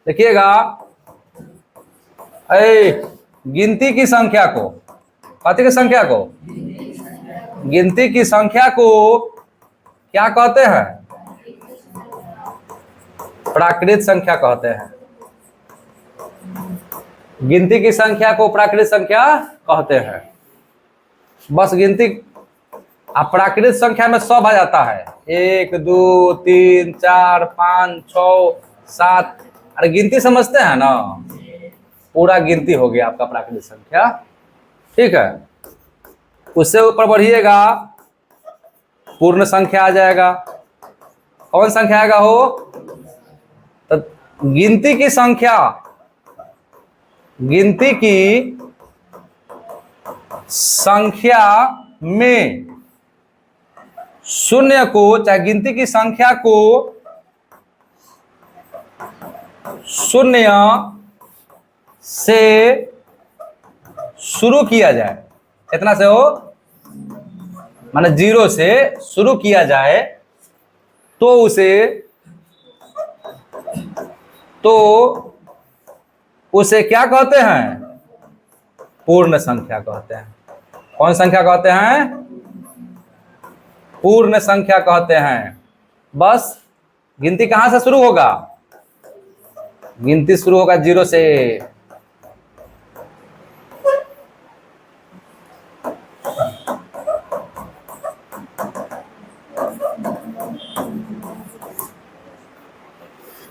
देखिएगा, गिनती की संख्या को, कथी की संख्या को? गिनती की संख्या को क्या कहते हैं? प्राकृत संख्या कहते हैं। गिनती की संख्या को प्राकृतिक संख्या कहते हैं। बस गिनती, अब प्राकृतिक संख्या में सब आ जाता है, 1 2 3 4 5 6 7। अरे गिनती समझते हैं ना, पूरा गिनती हो गया आपका प्राकृतिक संख्या। ठीक है, उससे ऊपर बढ़िएगा पूर्ण संख्या आ जाएगा। कौन संख्या आएगा हो? तो गिनती की संख्या, गिनती की संख्या में शून्य को, चाहे गिनती की संख्या को शून्य से शुरू किया जाए, कितना से हो, माने 0 से शुरू किया जाए, तो उसे क्या कहते हैं? पूर्ण संख्या कहते हैं। कौन संख्या कहते हैं? पूर्ण संख्या कहते हैं। बस गिनती कहां से शुरू होगा? गिनती शुरू होगा 0 से।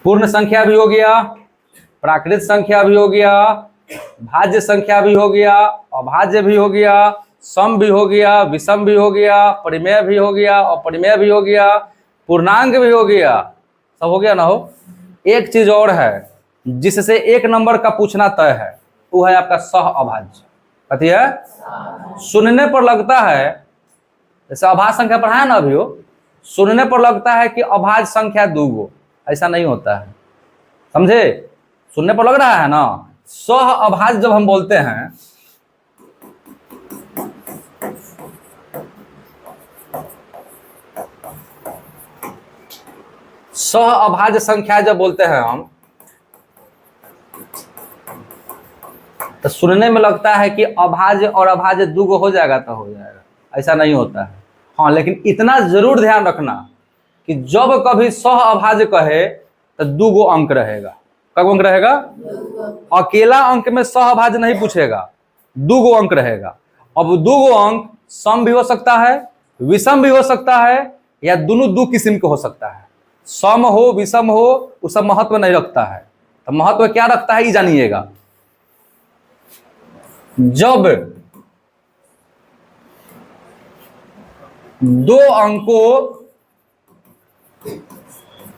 पूर्ण संख्या भी हो गया, प्राकृतिक संख्या भी हो गया, भाज्य संख्या भी हो गया, अभाज्य भी हो गया, सम भी हो गया, विषम भी हो गया, परिमेय भी हो गया, अपरिमेय भी हो गया, पूर्णांक भी हो गया। सब हो गया ना हो? एक चीज और है जिससे 1 नंबर का पूछना तय है, वो है आपका सह अभाज्य। कथी है? सुनने पर लगता है, जैसे अभाज्य संख्या पढ़ाया ना अभी हो, सुनने पर लगता है कि अभाज्य संख्या 2 गो, ऐसा नहीं होता है, समझे? सुनने पर लग रहा है ना। सह अभाज्य जब हम बोलते हैं, सह अभाज्य संख्या जब बोलते हैं हम, तो सुनने में लगता है कि अभाज्य और अभाज्य 2 गो हो जाएगा तो हो जाएगा, ऐसा नहीं होता है। हाँ, लेकिन इतना जरूर ध्यान रखना कि जब कभी सह अभाज्य कहे तो 2 गो अंक रहेगा। कब अंक रहेगा? अकेला अंक में सह अभाज्य नहीं पूछेगा, 2 गो अंक रहेगा। अब 2 गो अंक सम भी हो सकता है, विषम भी हो सकता है, या दोनों 2 किस्म के हो सकता है। सम हो विषम हो वो सब महत्व नहीं रखता है। तो महत्व क्या रखता है ये जानिएगा। जब 2 अंकों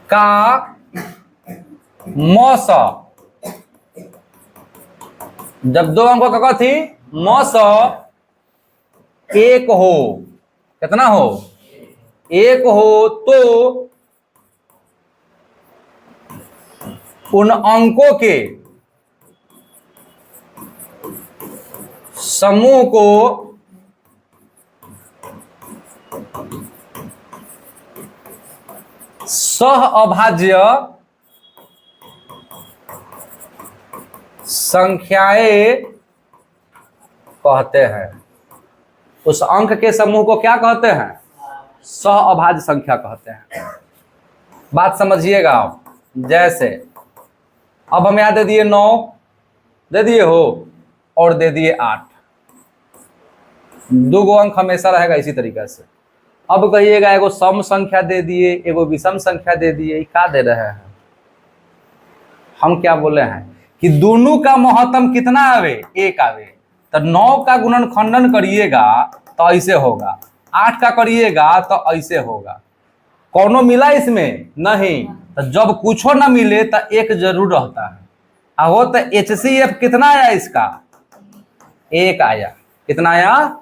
का मौस, जब 2 अंकों का थी मौस 1 हो, कितना हो? 1 हो, तो उन अंकों के समूह को सह अभाज्य संख्याएं कहते हैं। उस अंक के समूह को क्या कहते हैं? सह अभाज्य संख्या कहते हैं। बात समझिएगा आप। जैसे अब हम यहां दे दिए 9, दे दिए हो, और दे दिए 8, 2 गो अंक हमेशा रहेगा इसी तरीके से। अब कहिएगा एगो सम संख्या दे दिए, एगो विषम संख्या दे दिए, क्या दे रहे हैं? हम क्या बोले हैं कि दोनों का महत्तम कितना आवे? 1 आवे। तो 9 का गुणनखंडन करिएगा तो ऐसे होगा, 8 का करिएगा तो ऐसे होगा। कौनो मिला इसमें? नहीं। तो जब कुछ ना मिले तो 1 जरूर रहता है। हो तो HCF कितना आया इसका? 1 आया। कितना आया?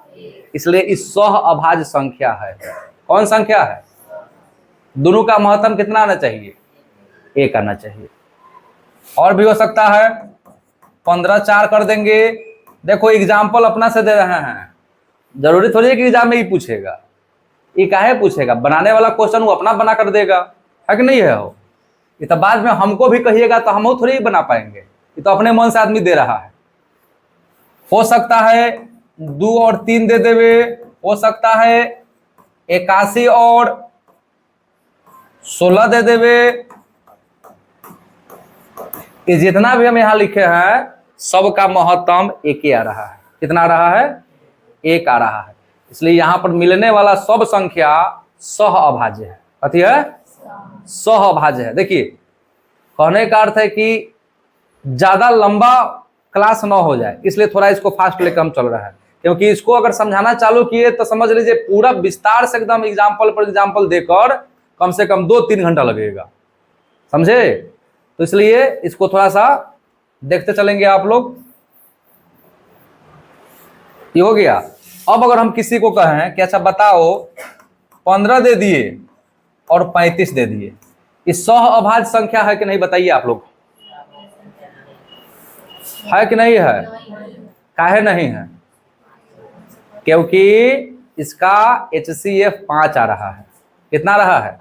इसलिए इस सह अभाज्य संख्या है। कौन संख्या है? दोनों का महत्तम कितना आना चाहिए? 1 आना चाहिए। और भी हो सकता है, 15 4 कर देंगे। देखो एग्जाम्पल अपना से दे रहे हैं, जरूरी थोड़ी है कि एग्जाम में ही पूछेगा। ये काहे पूछेगा? बनाने वाला क्वेश्चन वो अपना बना कर देगा, है कि नहीं है? हो ये तो बाद में हमको भी कहिएगा तो हम थोड़ी ही बना पाएंगे। ये तो अपने मन से आदमी दे रहा है। हो सकता है 2 और 3 दे देवे, हो सकता है 81 और 16 दे देवे। ये जितना भी हम यहाँ लिखे हैं सब का महत्तम एक ही आ रहा है। कितना आ रहा है? एक आ रहा है। इसलिए यहां पर मिलने वाला सब संख्या सह अभाज्य है। कथी है? सह अभाज्य है। देखिए, कहने का अर्थ है कि ज्यादा लंबा क्लास ना हो जाए, इसलिए थोड़ा इसको फास्ट लेकर हम चल रहे हैं, क्योंकि इसको अगर समझाना चालू किए तो समझ लीजिए पूरा विस्तार से एकदम एग्जाम्पल पर एग्जाम्पल देकर कम से कम 2-3 घंटा लगेगा। समझे? तो इसलिए इसको थोड़ा सा देखते चलेंगे आप लोग। ये हो गया। अब अगर हम किसी को कहें कि अच्छा बताओ 15 दे दिए और 35 दे दिए, इस सह अभाज्य संख्या है कि नहीं? बताइए आप लोग, है कि नहीं है? काहे नहीं है? क्योंकि इसका HCF 5 आ रहा है। कितना रहा है?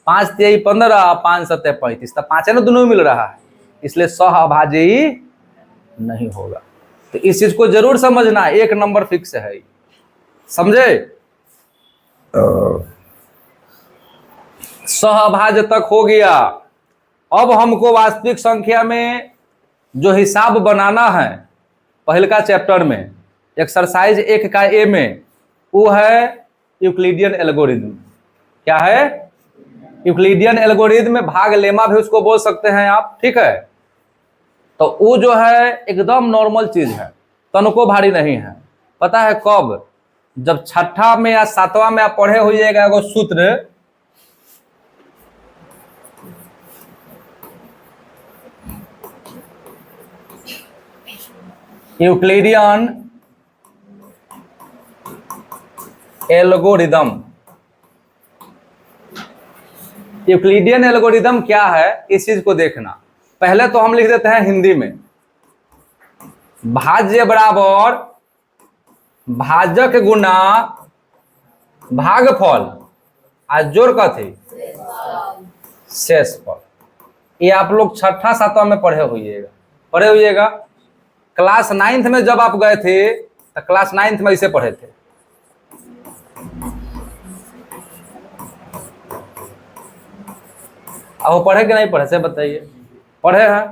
5 3 15, 5 7 35, तो 5 है ना, दोनों मिल रहा है, इसलिए सह अभाज्य ही नहीं होगा। तो इस चीज को जरूर समझना, एक नंबर फिक्स है। समझे? सह अभाज्य तक हो गया। अब हमको वास्तविक संख्या में जो हिसाब बनाना है, पहले का चैप्टर में एक्सरसाइज 1 का ए में, वो है यूक्लिडियन एल्गोरिथम। क्या है? यूक्लिडियन एल्गोरिथम में भाग लेमा भी उसको बोल सकते हैं आप। ठीक है? तो वो जो है एकदम नॉर्मल चीज है, तनको भारी नहीं है। पता है कब? जब छठा में या 7वां में आप पढ़े होइएगा एगो सूत्र, यूक्लिडियन एल्गोरिथम। यूक्लिडियन एल्गोरिथम क्या है, इस चीज को देखना। पहले तो हम लिख देते हैं हिंदी में, भाज्य बराबर भाजक गुना भागफल आ जोड़ कथी? शेषफल। ये आप लोग छठा 7वां में पढ़े होइएगा। क्लास 9th में जब आप गए थे तो क्लास 9th में इसे पढ़े थे। अब वो पढ़े कि नहीं पढ़े से बताइए? पढ़े हैं।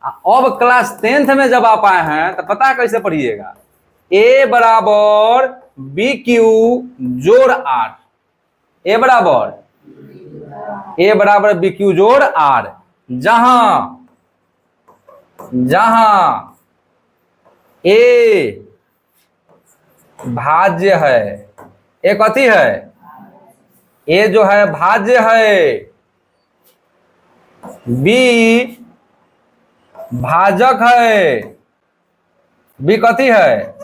अब क्लास 10th में जब आप आए हैं तो पता है कैसे पढ़िएगा? ए बराबर बी क्यू जोड़ आर। ए बराबर बी क्यू जोड़ आर, जहां ए भाज्य है, ए कथी है? ए जो है भाज्य है, बी भाजक है, बी कथी है?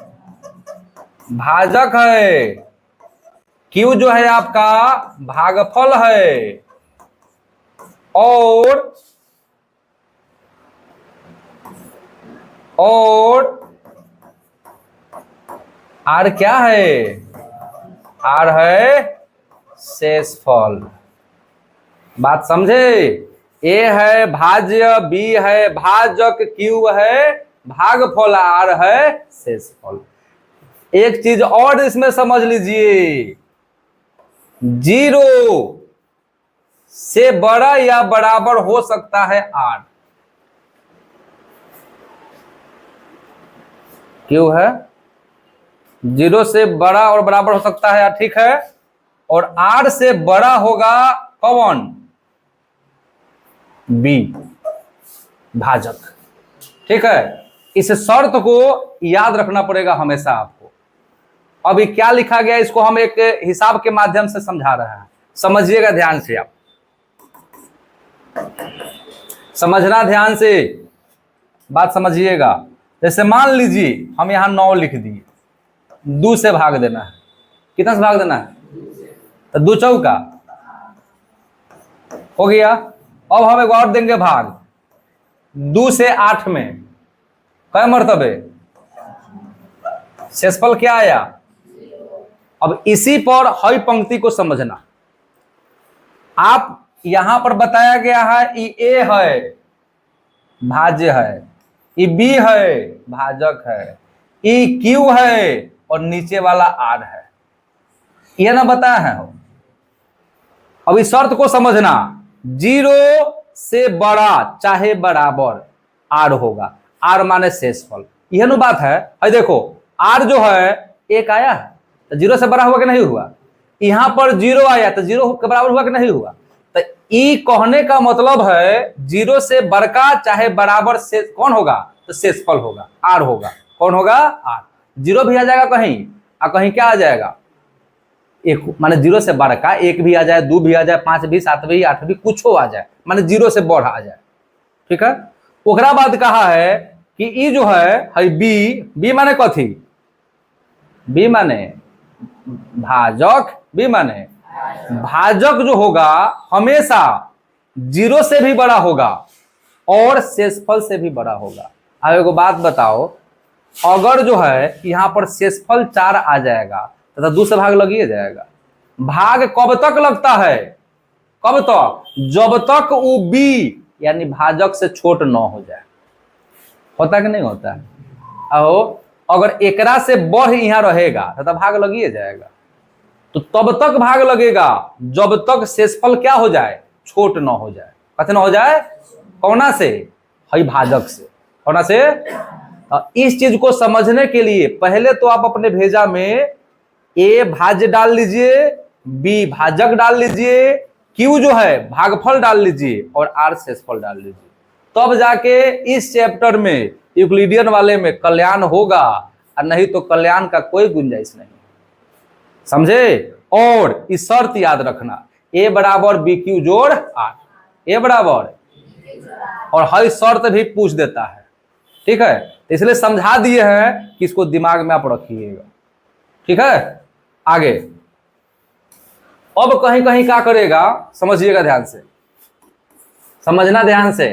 भाजक है, क्यू जो है आपका भागफल है, और आर क्या है? आर है शेषफल। बात समझे? ए है भाज्य, बी है भाजक, क्यू है भागफल, आर है शेषफल। एक चीज और इसमें समझ लीजिए, 0 से बड़ा या बराबर हो सकता है आर। क्यू है 0 से बड़ा और बराबर हो सकता है, ठीक है? और आर से बड़ा होगा कौन? बी भाजक। ठीक है? इस शर्त को याद रखना पड़ेगा हमेशा आपको। अभी क्या लिखा गया इसको हम एक हिसाब के माध्यम से समझा रहे हैं, समझिएगा ध्यान से। आप समझना ध्यान से, बात समझिएगा। जैसे मान लीजिए हम यहां 9 लिख दिए, 2 से भाग देना है। कितना से भाग देना है? तो 2 चौका हो गया। अब हम एक और देंगे भाग, 2 से 8 में कै मर्तबे? शेषफल क्या आया? अब इसी पर हई पंक्ति को समझना। आप यहां पर बताया गया है ए है भाज्य है, ई बी है भाजक है, ई क्यू है और नीचे वाला आर है, यह ना बताया है। अब इस शर्त को समझना, 0 से बड़ा चाहे बराबर आर होगा। आर माने शेषफल। यह नु बात है। देखो आर जो है एक आया है तो जीरो से बड़ा हुआ कि नहीं हुआ, यहां पर जीरो आया तो जीरो के बराबर हुआ कि नहीं हुआ। तो ई कहने का मतलब है जीरो से बड़का चाहे बराबर से कौन होगा, तो शेषफल होगा, आर होगा। कौन होगा, आर। जीरो भी आ जाएगा कहीं और कहीं क्या आ जाएगा, एक, माने जीरो से बड़का एक भी आ जाए, दो भी आ जाए, पांच भी, सात भी, आठ भी, कुछ हो आ जाए, माने जीरो से बढ़ आ जाए। ठीक है। ओकरा बाद कहा है कि ई जो है बी माने कथी, बी माने भाजक, बी माने भाजक जो होगा हमेशा जीरो से भी बड़ा होगा और शेषफल से भी बड़ा होगा। अब एगो बात बताओ, अगर जो है यहाँ पर शेषफल 4 आ जाएगा तो 2 से भाग लगिए जाएगा। भाग कब तक लगता है, कब तक, जब तक वो बी यानी भाजक से छोट न हो जाए। होता कि नहीं होता है। आओ अगर एकरा से बढ़ यहाँ रहेगा तो भाग लगिए जाएगा। तो तब तक भाग लगेगा जब तक शेषफल क्या हो जाए, छोट न हो जाए। कथन हो जाए, कौना से, हई भाजक से। कौना से। इस चीज को समझने के लिए पहले तो आप अपने भेजा में ए भाज्य डाल लीजिए, बी भाजक डाल लीजिए, क्यू जो है भागफल डाल लीजिए और आर शेषफल डाल लीजिए। तब जाके इस चैप्टर में यूक्लिडियन वाले में कल्याण होगा, और नहीं तो कल्याण का कोई गुंजाइश नहीं। समझे। और इस शर्त याद रखना, ए बराबर बी क्यू जोड़ आर, ए बराबर, और हर शर्त भी पूछ देता है। ठीक है, इसलिए समझा दिए हैं कि इसको दिमाग में आप रखिएगा। ठीक है। आगे अब कहीं कहीं क्या करेगा, समझिएगा ध्यान से, समझना ध्यान से।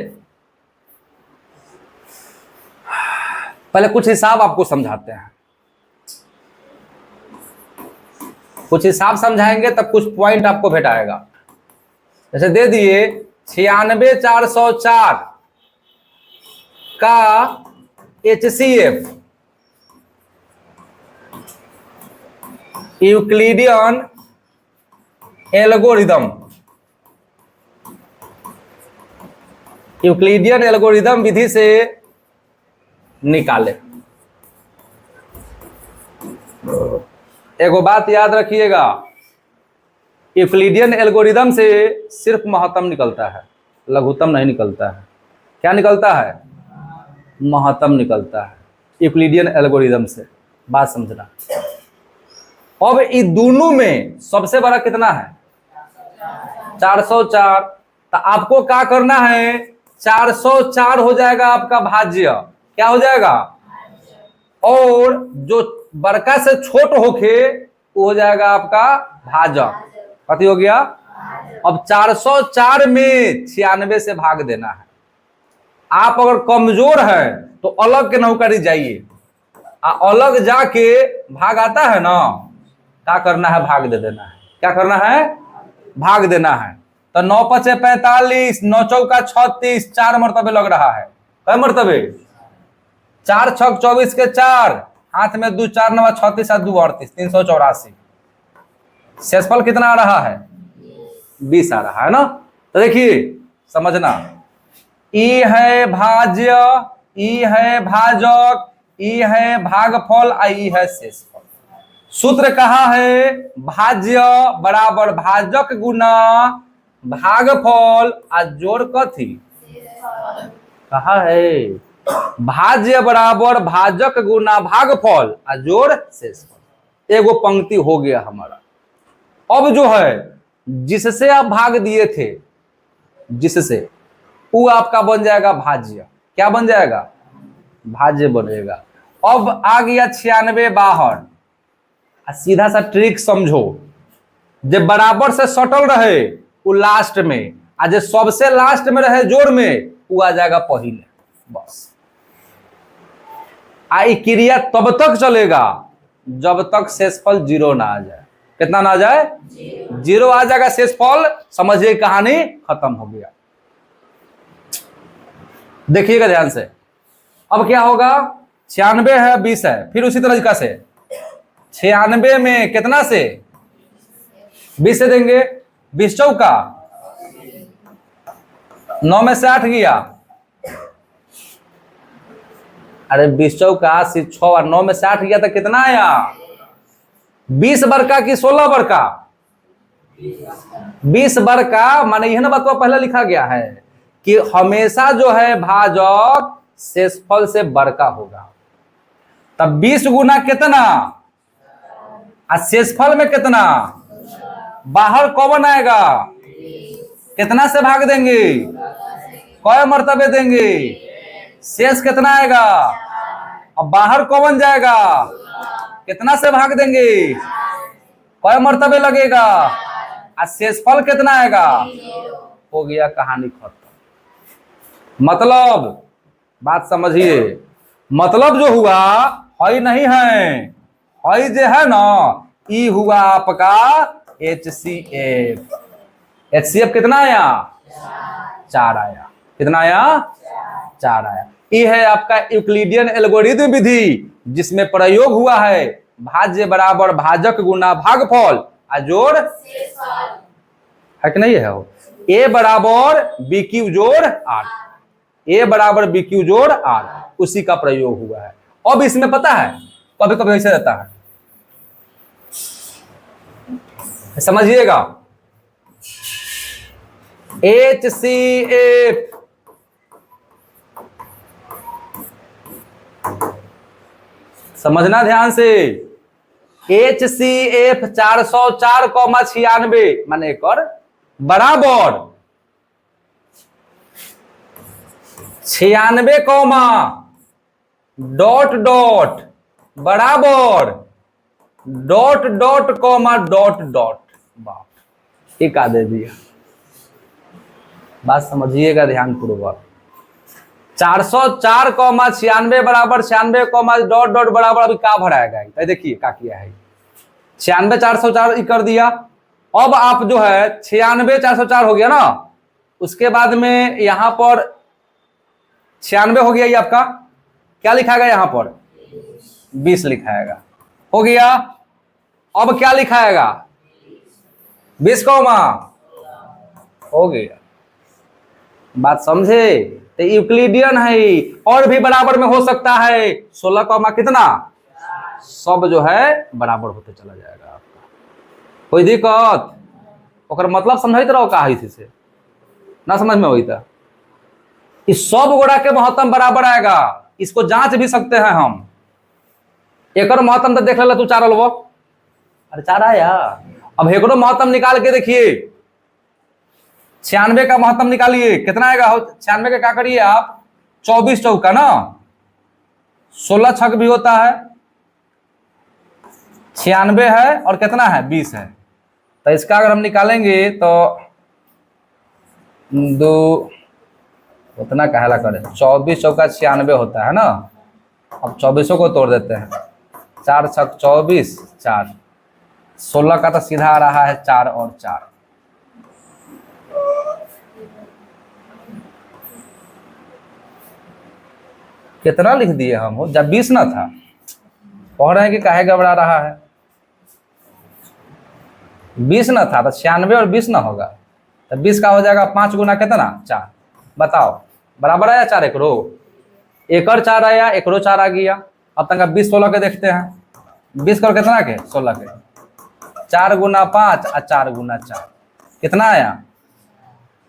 पहले कुछ हिसाब आपको समझाते हैं, कुछ हिसाब समझाएंगे तब कुछ पॉइंट आपको भेटाएगा। जैसे दे दिए 96404 का HCF Euclidean algorithm, Euclidean algorithm विधि से निकाले। एगो बात याद रखिएगा, यूक्लिडियन एल्गोरिदम से सिर्फ महत्तम निकलता है, लघुत्तम नहीं निकलता है। क्या निकलता है, महत्तम निकलता है यूक्लिडियन एल्गोरिदम से। बात समझना। अब इन दोनों में सबसे बड़ा कितना है, 404। तो आपको क्या करना है, 404 हो जाएगा आपका भाज्य, क्या हो जाएगा, और जो बड़का से छोट होके वो हो जाएगा आपका भाजक। कथी हो गया। अब 404 में 96 से भाग देना है। आप अगर कमजोर है तो अलग के नौकरी जाइए, अलग जाके भाग आता है ना, क्या करना है, भाग दे देना है। क्या करना है, भाग देना है। तो 9 5 45, 9 चौका 36, 4 मरतबे लग रहा है। कई मरतबे, 4 6 24 के 4, हाथ में 2 4 9 36 और 2 38, 384। शेषफल कितना आ रहा है, 20 आ रहा है ना। तो देखिए समझना, ई है भाज्य, ई है भाजक, ई है भागफल, आई है शेषफल। सूत्र कहा है, भाज्य बराबर भाजक गुना भागफल आ जोड़ कथी, कहा है भाज्य बराबर भाजक गुना भागफल आ जोड़ शेषफल। एगो पंक्ति हो गया हमारा। अब जो है जिससे आप भाग दिए थे, जिससे, वो आपका बन जाएगा भाज्य। क्या बन जाएगा, भाज्य बनेगा। अब आ गया 96 बाहर। सीधा सा ट्रिक समझो, जब बराबर से सटल रहे वो लास्ट में, आज सबसे लास्ट में रहे जोड़ में, वो आ जाएगा पहले। बस आई क्रिया तब तक चलेगा जब तक शेषफल 0 ना आ जाए। कितना ना आ जाए, 0 आ जाएगा शेषफल, समझिए कहानी खत्म हो गया। देखिएगा ध्यान से। अब क्या होगा, 96 है, 20 है, फिर उसी तरीका से 96 में कितना से, 20 से देंगे, 20 चौका 9 में से 8 गया, अरे 20 चौका 80, 6 और 9 में 60 गया तो कितना आया? 20 बरका कि 16 बरका? 20 बरका। माने यह ना बात पहले लिखा गया है कि हमेशा जो है भाजक शेषफल से बरका होगा। तब 20 गुना कितना और शेषफल में कितना? बाहर कौन आएगा? कितना से भाग देंगे? कई मर्तबे देंगे? शेष कितना आएगा? अब बाहर कौन जाएगा? कितना से भाग देंगे? कई मर्तबे लगेगा? और शेषफल कितना आएगा? हो गया, कहानी खत्म। मतलब बात समझिए, मतलब जो हुआ हई नहीं है, हई जो है ना ई हुआ आपका HCF। HCF कितना आया? 4 आया। कितना आया? 4 आया। ये है आपका यूक्लिडियन एल्गोरिथम विधि, जिसमें प्रयोग हुआ है भाज्य बराबर भाजक गुना भागफल और जोड़ है कि नहीं है? वो A बराबर BQ जोड़ R, A बराबर BQ जोड़ R, उसी का प्रयोग हुआ है। अब इसमें पता है कभी कभी ऐसे रहता है, समझिएगा। HCF समझना ध्यान से। HCF 404,96 माने कर बराबर 96 कौमा डॉट डॉट बराबर dot dot comma dot dot. बाप एक आ दे दिया। बात समझिएगा ध्यान पूर्वक। 404,96 बराबर 96, डॉट डॉट बराबर अभी का भराएगा? देखिए क्या किया है, 96 404 कर दिया। अब आप जो है 96 404 हो गया ना, उसके बाद में यहां पर 96 हो गया। ये आपका क्या लिखाएगा? यहां पर 20 लिखाएगा। हो गया। अब क्या लिखाएगा? 20 कौमा हो गया। बात समझे? तो यूक्लिडियन है, और भी बराबर में हो सकता है। 16 कौमा कितना? सब जो है बराबर होते चला जाएगा आपका। कोई दिक्कत? ओकर मतलब समझते रहो का है से ना समझ में होई था। इस सब गोड़ा के महत्तम बराबर आएगा। इसको जांच भी सकते हैं हम। एक महत्तम तो देख ले तू 4 वो, अरे 4 आया। अब एक महत्तम निकाल के देखिए। 96 का महत्तम निकालिए, कितना आएगा? 96 का क्या करिए आप? 24 चौका ना, 16 छक भी होता है। 96 है और कितना है? 20 है। तो इसका अगर हम निकालेंगे तो 2 उतना कहला करे, 24 चौका 96 होता है ना। अब 24 को तोड़ देते हैं। 4 छक 24, 4, 16 का तो सीधा आ रहा है 4 और 4। कितना लिख दिए हम? हो जब 20 ना था, पढ़ रहे हैं कि काहे घबरा रहा है? 20 ना था तो 96 और 20 ना होगा तो 20 का हो जाएगा 5 गुना कितना? 4। बताओ बराबर आया 4 एकरो? एक और 4 आया, एकरो 4 आ गया। अब तक 20 16 के देखते हैं। 20 का कितना के? 16 के। 4 गुना 5 और 4 गुना 4 कितना आया?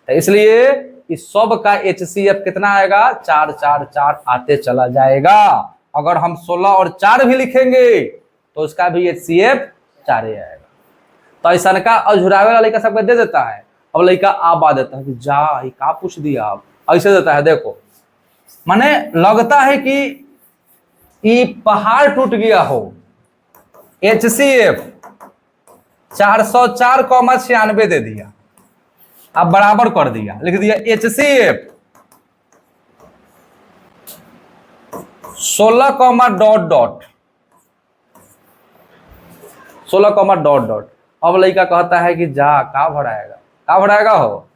तो इसलिए इस सब का HCF कितना आएगा? 4 4 4 आते चला जाएगा। अगर हम 16 और 4 भी लिखेंगे तो उसका भी HCF 4 ही आएगा। तो ऐसा का अझुरावे वाला लड़का सबको दे देता है। अब लड़का आप आ देता है कि जा ये का पूछ दिया आप, ऐसे देता है। देखो माने लगता है कि ये पहाड़ टूट गया हो। HCF 404,96 दे दिया, अब बराबर कर दिया, लिख दिया HCF 16, dot dot 16, dot dot. अब लड़का कहता है कि जा का भराएगा हो?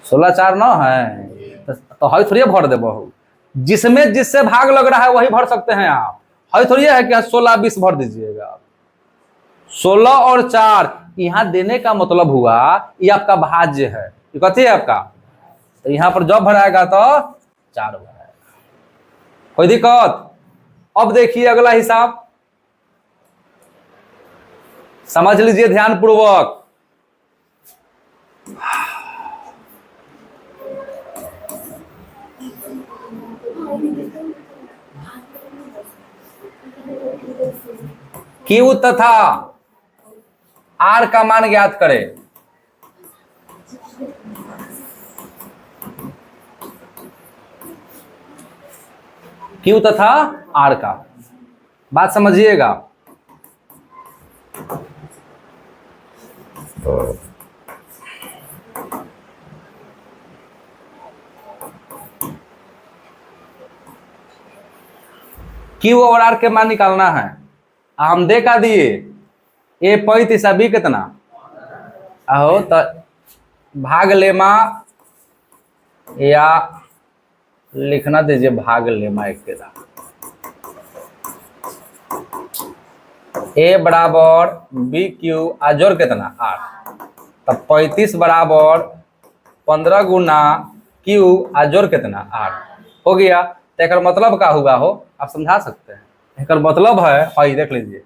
16 4 9 है तो हई थोड़ी भर दे बहु। जिसमें जिससे भाग लग रहा है वही भर सकते हैं आप। हई थोड़ी है कि 16 20 भर दीजिएगा आप। 16 और 4 यहां देने का मतलब हुआ ये आपका भाज्य है। ये कथी है आपका? तो यहाँ पर जब भराएगा तो 4 बार आएगा। कोई दिक्कत? अब देखिए अगला हिसाब, समझ लीजिए ध्यान पूर्वक। Q तथा R का मान ज्ञात करें। Q तथा R का, बात समझिएगा। Q और R के मान निकालना है। हम दे का दिए A 35 B कितना आहो तो भाग लेमा, या लिखना दीजिए भाग लेमा एक के साथ। A बराबर BQ आजोर कितना R, तब 35 बराबर 15 गुना Q आजोर कितना R हो गया। तो एक मतलब का हुआ हो, आप समझा सकते हैं। एक मतलब है, देख लीजिए,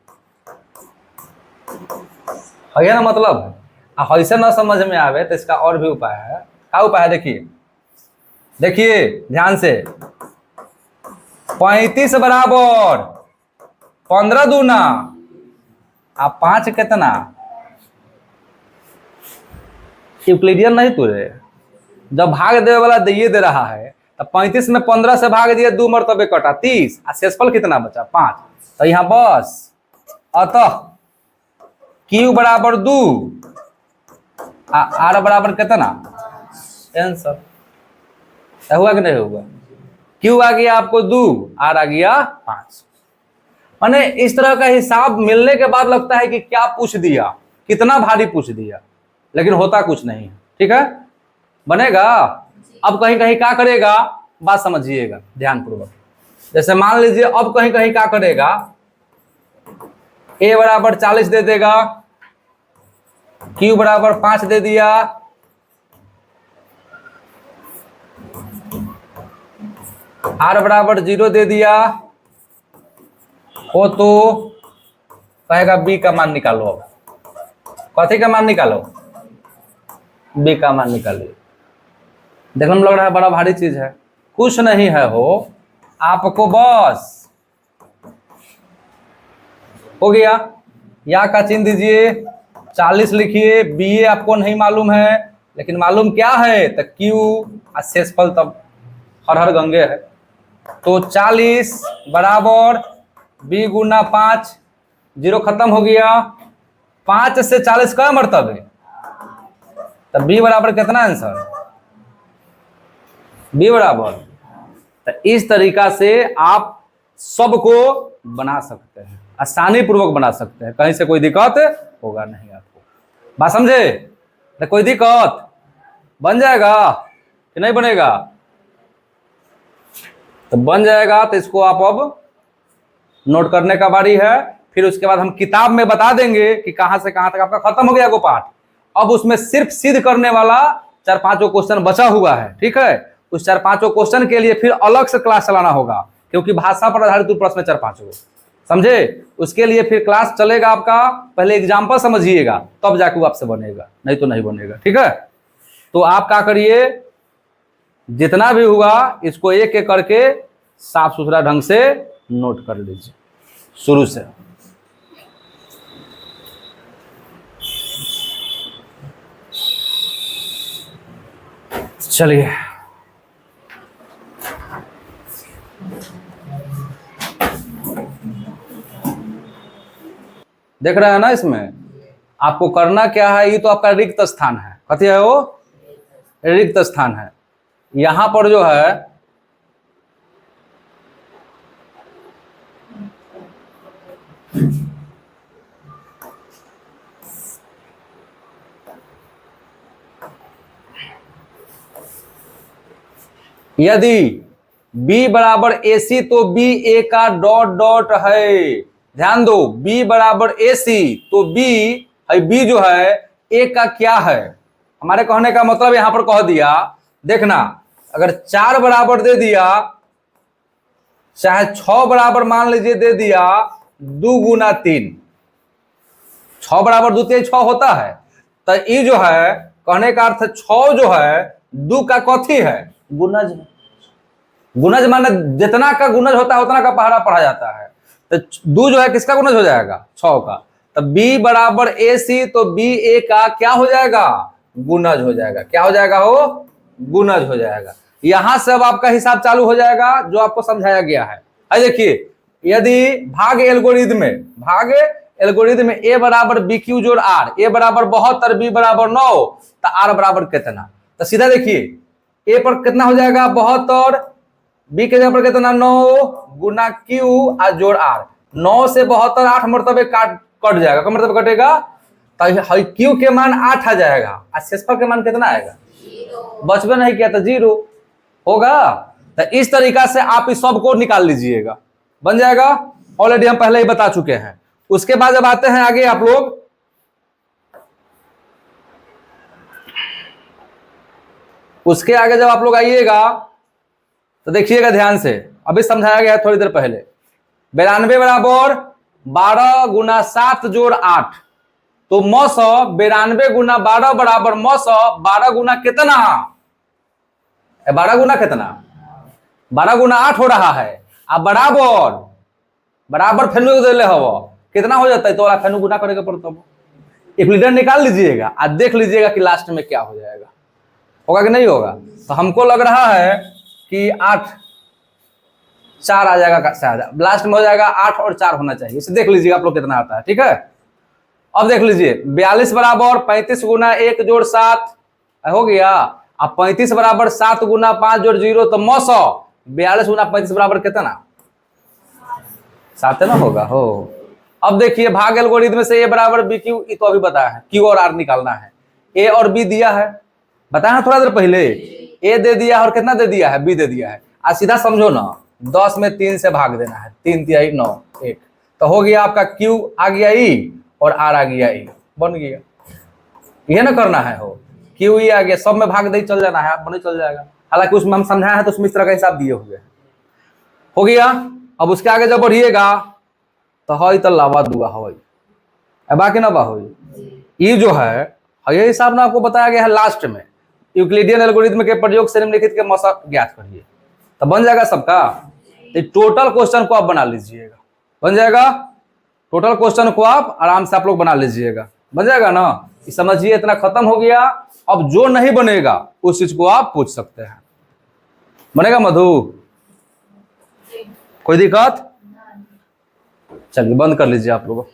है ना मतलब है। ऐसे ना समझ में आवे तो इसका और भी उपाय है। क्या उपाय है? देखिए देखिए ध्यान से, 35 बराबर 15 दूना आप 5 कितना, यूक्लिडियन नहीं तुरे। जब भाग दे वाला दिए दे रहा है तो 35 में 15 से भाग दिया, 2 मरतबे कटा 30, और शेषफल कितना बचा 5। तो यहाँ बस, अतः Q बराबर 2, R बराबर कितना, आंसर हुआ कि नहीं हुआ? Q आ गया आपको 2, R आ गया 5। माने इस तरह का हिसाब मिलने के बाद लगता है कि क्या पूछ दिया, कितना भारी पूछ दिया, लेकिन होता कुछ नहीं है। ठीक है, बनेगा। अब कहीं कहीं क्या करेगा, बात समझिएगा ध्यानपूर्वक। जैसे मान लीजिए अब कहीं कहीं क्या करेगा, A बराबर 40 दे देगा, Q बराबर 5 दे दिया, R बराबर 0 दे दिया हो, तो कहेगा B का मान निकालो। कथी का मान निकालो? B का मान निकालिए। देखने में लग रहा है बड़ा भारी चीज है, कुछ नहीं है हो, आपको बस हो गया। या का चिन्ह दीजिए, 40 लिखिए। BA आपको नहीं मालूम है, लेकिन मालूम क्या है, तो Q और शेषफल तब हर हर गंगे है। तो 40 बराबर B गुना 5, 0 खत्म हो गया। 5 से 40 का मरतबे, तब B बराबर कितना आंसर, B बराबर। तो इस तरीका से आप सबको बना सकते हैं, आसानी पूर्वक बना सकते हैं, कहीं से कोई दिक्कत होगा नहीं आपको। बात समझे? तो कोई दिक्कत, बन जाएगा कि नहीं बनेगा? तो बन जाएगा। तो इसको आप अब नोट करने का बारी है। फिर उसके बाद हम किताब में बता देंगे कि कहां से कहां तक आपका खत्म हो गया वो पाठ। अब उसमें सिर्फ सिद्ध करने वाला 4-5 क्वेश्चन बचा हुआ है। ठीक है, उस 4-5 क्वेश्चन के लिए फिर अलग से क्लास चलाना होगा, क्योंकि भाषा पर आधारित प्रश्न 4-5 समझे। उसके लिए फिर क्लास चलेगा आपका। पहले एग्जाम्पल समझिएगा, तब जाके वो आपसे बनेगा, नहीं तो नहीं बनेगा। ठीक है, तो आप क्या करिए, जितना भी हुआ इसको एक एक करके साफ सुथरा ढंग से नोट कर लीजिए शुरू से। चलिए, देख रहे हैं ना, इसमें आपको करना क्या है, ये तो आपका रिक्त स्थान है। कथी है वो? रिक्त स्थान है। यहां पर जो है यदि B बराबर AC तो B A का डॉट डॉट है। ध्यान दो, B बराबर AC तो B है, B जो है A का क्या है। हमारे कहने का मतलब यहां पर कह दिया, देखना अगर 4 बराबर दे दिया, चाहे 6 बराबर मान लीजिए दे दिया, 2 गुना 3, 6 बराबर 2 3 6 होता है। तो ये जो है कहने का अर्थ 6 जो है 2 का कथी है, गुणज। गुणज माने जितना का गुणज होता है उतना का पहाड़ा पढ़ा जाता है। तो 2 जो है किसका गुणज हो जाएगा, 6 का। तो b बराबर AC, तो b a का क्या हो जाएगा, गुणज हो जाएगा। क्या हो जाएगा, हो गुणज हो जाएगा। यहां से अब आपका हिसाब चालू हो जाएगा जो आपको समझाया गया है। देखिए यदि भाग एल्गोरिथम में a बराबर बी क्यू जोड़ r, a बराबर 72, b बराबर 9, तो r बराबर कितना। तो सीधा देखिए a पर कितना हो जाएगा 72, b के जगह पर कितना 9 गुना q और जोड़ r। 9 से 72 8 मरतबे कट जाएगा। क्या मतलब कटेगा, तो q के मान 8 आ जाएगा और शेषफल के मान कितना आएगा, बचबे नहीं किया तो 0 होगा। तो इस तरीका से आप इस सब को निकाल लीजिएगा, बन जाएगा। ऑलरेडी हम पहले ही बता चुके हैं। उसके बाद जब आते हैं आगे आप लोग, उसके आगे जब आप लोग आइएगा तो देखिएगा ध्यान से, अभी समझाया गया है थोड़ी देर पहले। 92 बराबर 12 गुना 7 जोड़ 8, तो 900। 92 गुना 12 बराबर 900। 12 गुना कितना, 12 गुना कितना, 12 गुना 8 हो रहा है। अब बराबर फेनु देले हो कितना हो जाता है, तो फेनु गुना करेगा पड़ता है। इक्विलिटर निकाल लीजिएगा और देख लीजिएगा कि लास्ट में क्या हो जाएगा, होगा कि नहीं होगा। तो हमको लग रहा है कि 8 4 आ जाएगा, शायद लास्ट में हो जाएगा 8 और 4 होना चाहिए। इसे देख लीजिएगा आप लोग कितना आता है, ठीक है। अब देख लीजिए 42 बराबर 35 गुना 1 जोड़ 7 हो गया। अब 35 बराबर 7 गुना 5 जोड़ 0, तो 900। 42 गुना 35 बराबर कितना, 7 है ना, होगा हो। अब देखिए भाग एल्गोरिथम से a बराबर बी क्यू, तो अभी बताया है q और r निकालना है। a और b दिया है, बताया थोड़ा देर पहले। a दे दिया और कितना दे दिया है, b दे दिया है। आज सीधा समझो ना, 10 में 3 से भाग देना है, 3 तिहाई 9 1, तो हो गया आपका q आ गया e और r आ गया e, बन गया। यह ना करना है, हो q e आ गया, सब में भाग दे चल जाना है, बने चल जाएगा। हालांकि उसमें हम समझाया है तो उसमें इस तरह का हिसाब दिए हुए हैं, हो गया। अब उसके आगे जब बढ़िएगा तो हई तो लावा दुआ हई, बाकी ना बा ये जो है ये हिसाब ना आपको बताया गया है लास्ट में। यूक्लिडियन एल्गोरिथम के प्रयोग से निम्नलिखित के मौसा ज्ञात करिए, तो बन जाएगा सबका। टोटल क्वेश्चन को आप बना लीजिएगा, बन जाएगा। टोटल क्वेश्चन को आप आराम से आप लोग बना लीजिएगा, बन जाएगा ना। समझिए इतना खत्म हो गया। अब जो नहीं बनेगा उस चीज को आप पूछ सकते हैं। बनेगा मधु, कोई दिक्कत, चलिए बंद कर लीजिए आप लोग।